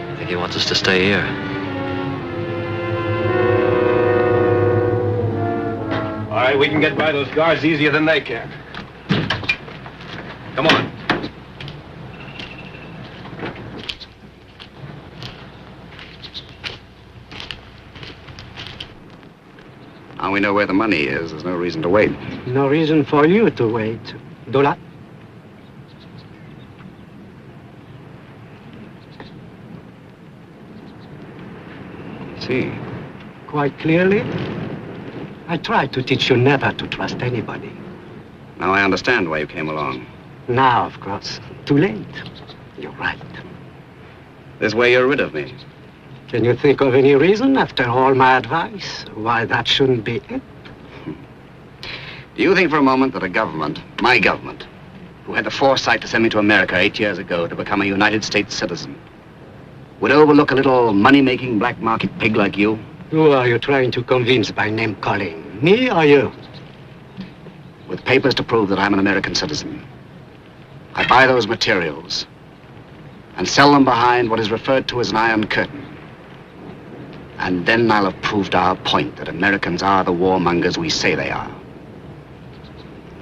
I think he wants us to stay here. All right, we can get by those guards easier than they can. Come on. Now we know where the money is. There's no reason to wait. No reason for you to wait. Dola? See. Quite clearly, I tried to teach you never to trust anybody. Now I understand why you came along. Now, of course, too late. You're right. This way you're rid of me. Can you think of any reason, after all my advice, why that shouldn't be it? Do you think for a moment that a government, my government, who had the foresight to send me to America 8 years ago to become a United States citizen, would overlook a little money-making black market pig like you? Who are you trying to convince by name-calling? Me or you? With papers to prove that I'm an American citizen. I buy those materials and sell them behind what is referred to as an iron curtain. And then I'll have proved our point that Americans are the warmongers we say they are.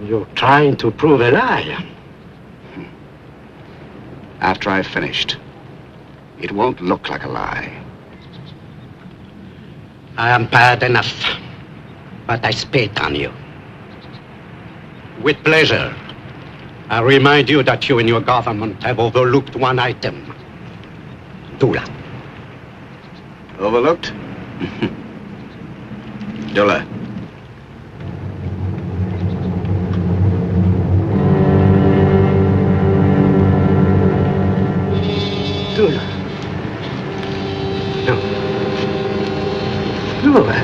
You're trying to prove a lie. After I've finished, it won't look like a lie. I am bad enough, but I spit on you. With pleasure, I remind you that you and your government have overlooked one item. Dula. Overlooked? Dula. Dula. No. Dula.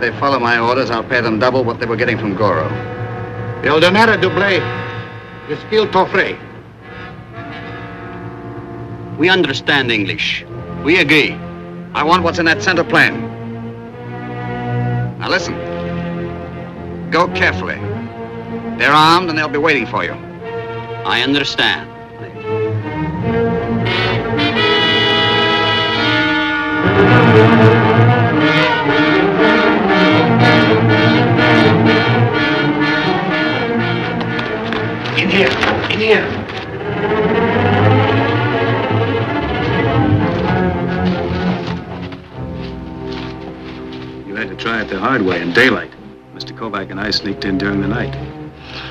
they follow my orders, I'll pay them double what they were getting from Goro. Il denaro doublé, il skill toffré. We understand English. We agree. I want what's in that center plane. Now listen. Go carefully. They're armed and they'll be waiting for you. I understand. In here. In here. You had to try it the hard way in daylight. Mr. Kovac and I sneaked in during the night.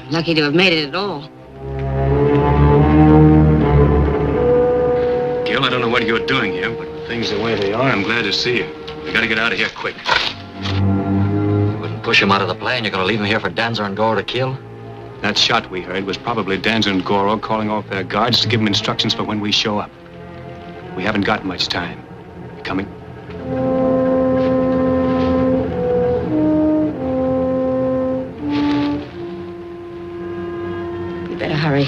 Lucky to have made it at all. Gil, I don't know what you're doing here, but with things the way they are, I'm glad to see you. We gotta get out of here quick. You wouldn't push him out of the plane. You're gonna leave him here for Danzer and Goro to kill? That shot we heard was probably Danzer and Goro calling off their guards to give them instructions for when we show up. We haven't got much time. You coming? You better hurry.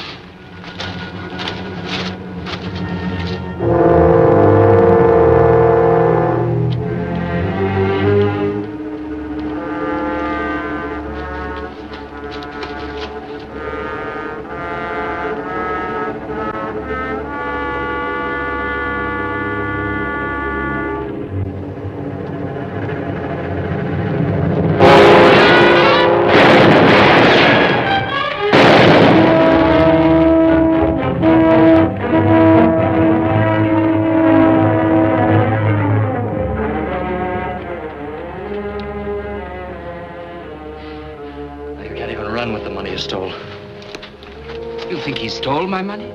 You think he stole my money?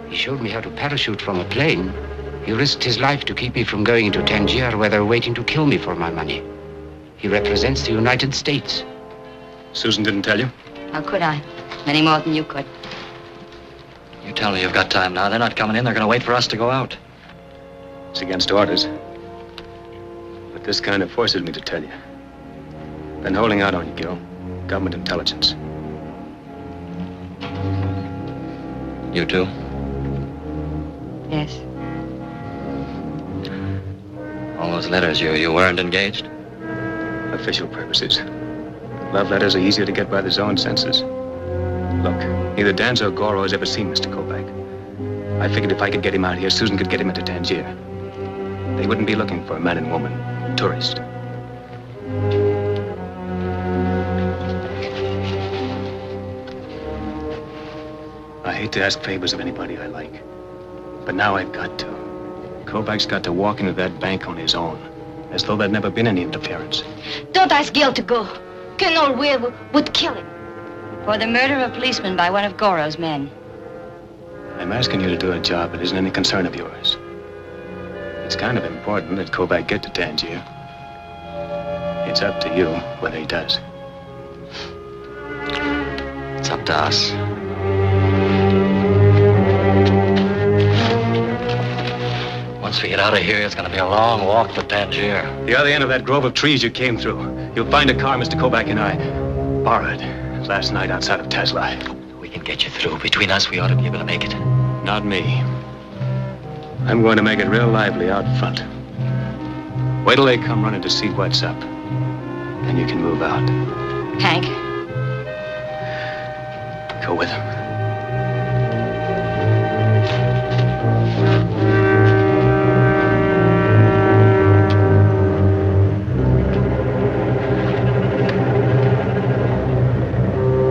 He showed me how to parachute from a plane. He risked his life to keep me from going into Tangier, where they're waiting to kill me for my money. He represents the United States. Susan didn't tell you? How could I? Any more than you could. You tell me you've got time now. They're not coming in. They're going to wait for us to go out. It's against orders. But this kind of forces me to tell you. Been holding out on you, Gil. Government intelligence. You too? Yes. All those letters, you weren't engaged? Official purposes. Love letters are easier to get by the zone census. Look, neither Danzo or Goro has ever seen Mr. Kovac. I figured if I could get him out here, Susan could get him into Tangier. They wouldn't be looking for a man and woman, tourist. I hate to ask favors of anybody I like, but now I've got to. Kovac's got to walk into that bank on his own, as though there'd never been any interference. Don't ask Gil to go. Colonel Will would kill him. For the murder of a policeman by one of Goro's men. I'm asking you to do a job that isn't any concern of yours. It's kind of important that Kovac get to Tangier. It's up to you whether he does. It's up to us. Once we get out of here, it's going to be a long walk to Tangier. The other end of that grove of trees you came through. You'll find a car Mr. Kovac and I borrowed last night outside of Tezla. We can get you through. Between us, we ought to be able to make it. Not me. I'm going to make it real lively out front. Wait till they come running to see what's up. Then you can move out. Hank. Go with him.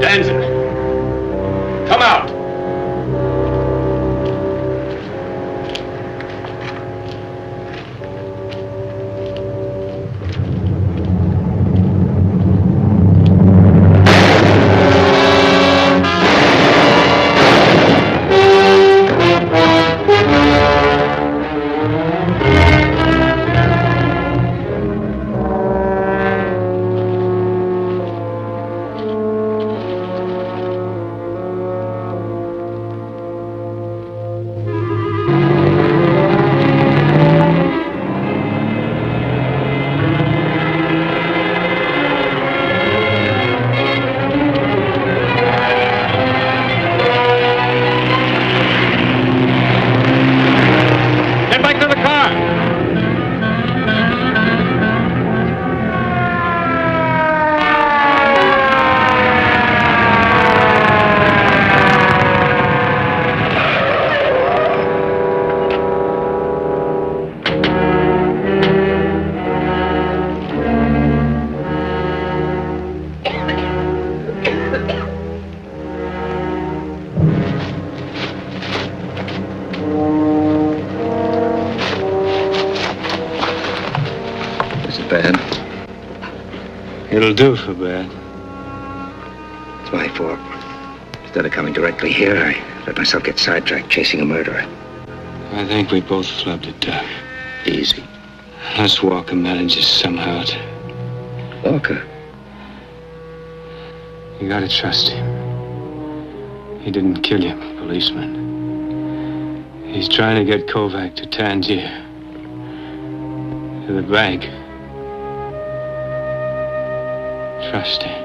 Danzer, come out. It'll do for Bad. It's my fault. Instead of coming directly here, I let myself get sidetracked chasing a murderer. I think we both flubbed it, Doc. Easy. Unless Walker manages somehow to... Walker? You gotta trust him. He didn't kill you, policeman. He's trying to get Kovac to Tangier. To the bank. Trust him.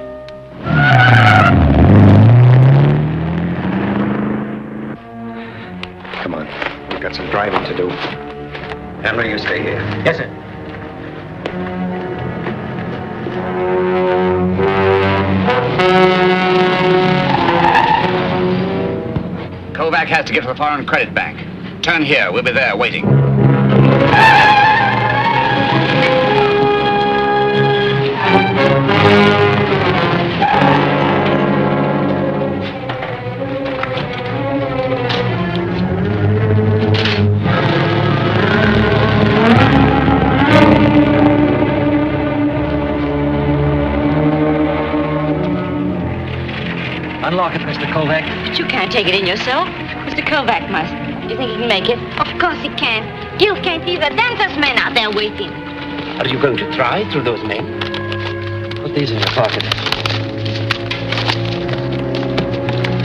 Come on. We've got some driving to do. Handler, you stay here. Yes, sir. Kovac has to get to the foreign credit bank. Turn here. We'll be there waiting. Unlock it, Mr. Kovac. But you can't take it in yourself. Mr. Kovac must. You think he can make it? Of course he can. Gil can't either. Dancer's men are there waiting. Are you going to try through those men? Put these in your pocket.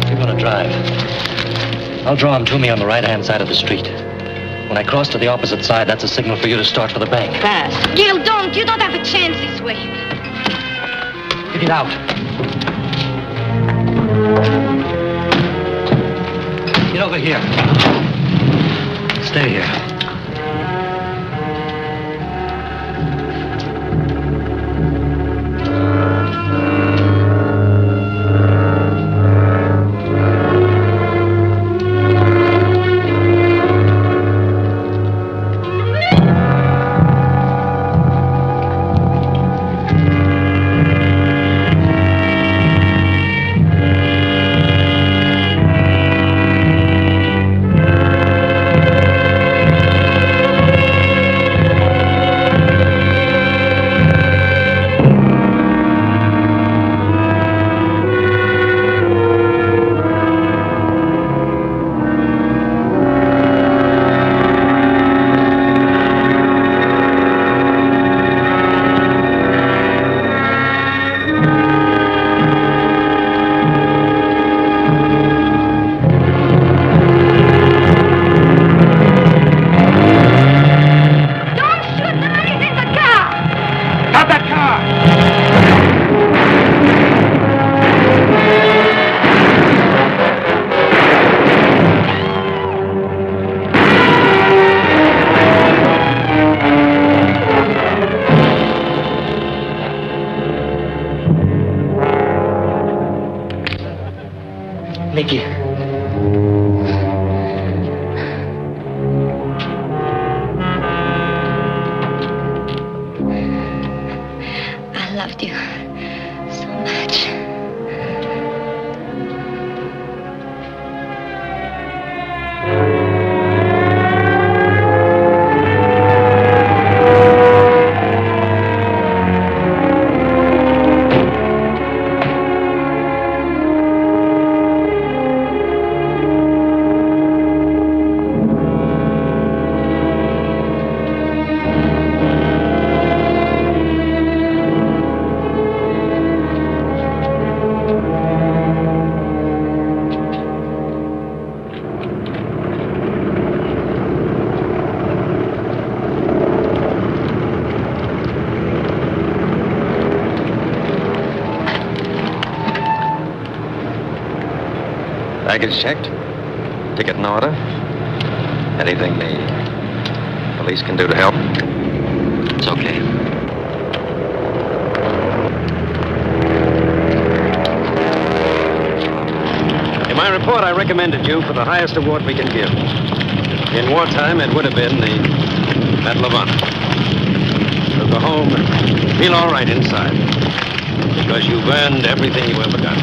You're gonna drive. I'll draw them to me on the right-hand side of the street. When I cross to the opposite side, that's a signal for you to start for the bank. Fast. Gil, don't. You don't have a chance this way. Get it out. Get over here. Stay here. Mickey. I loved you so much. Baggage checked? Ticket in order? Anything the police can do to help? It's okay. In my report, I recommended you for the highest award we can give. In wartime, it would have been the Medal of Honor. You'll go home and feel all right inside, because you've earned everything you ever got.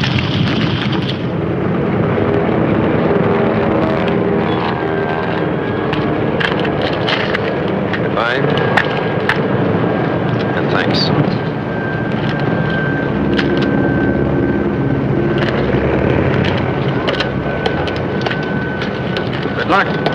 Goodbye, and thanks. Look.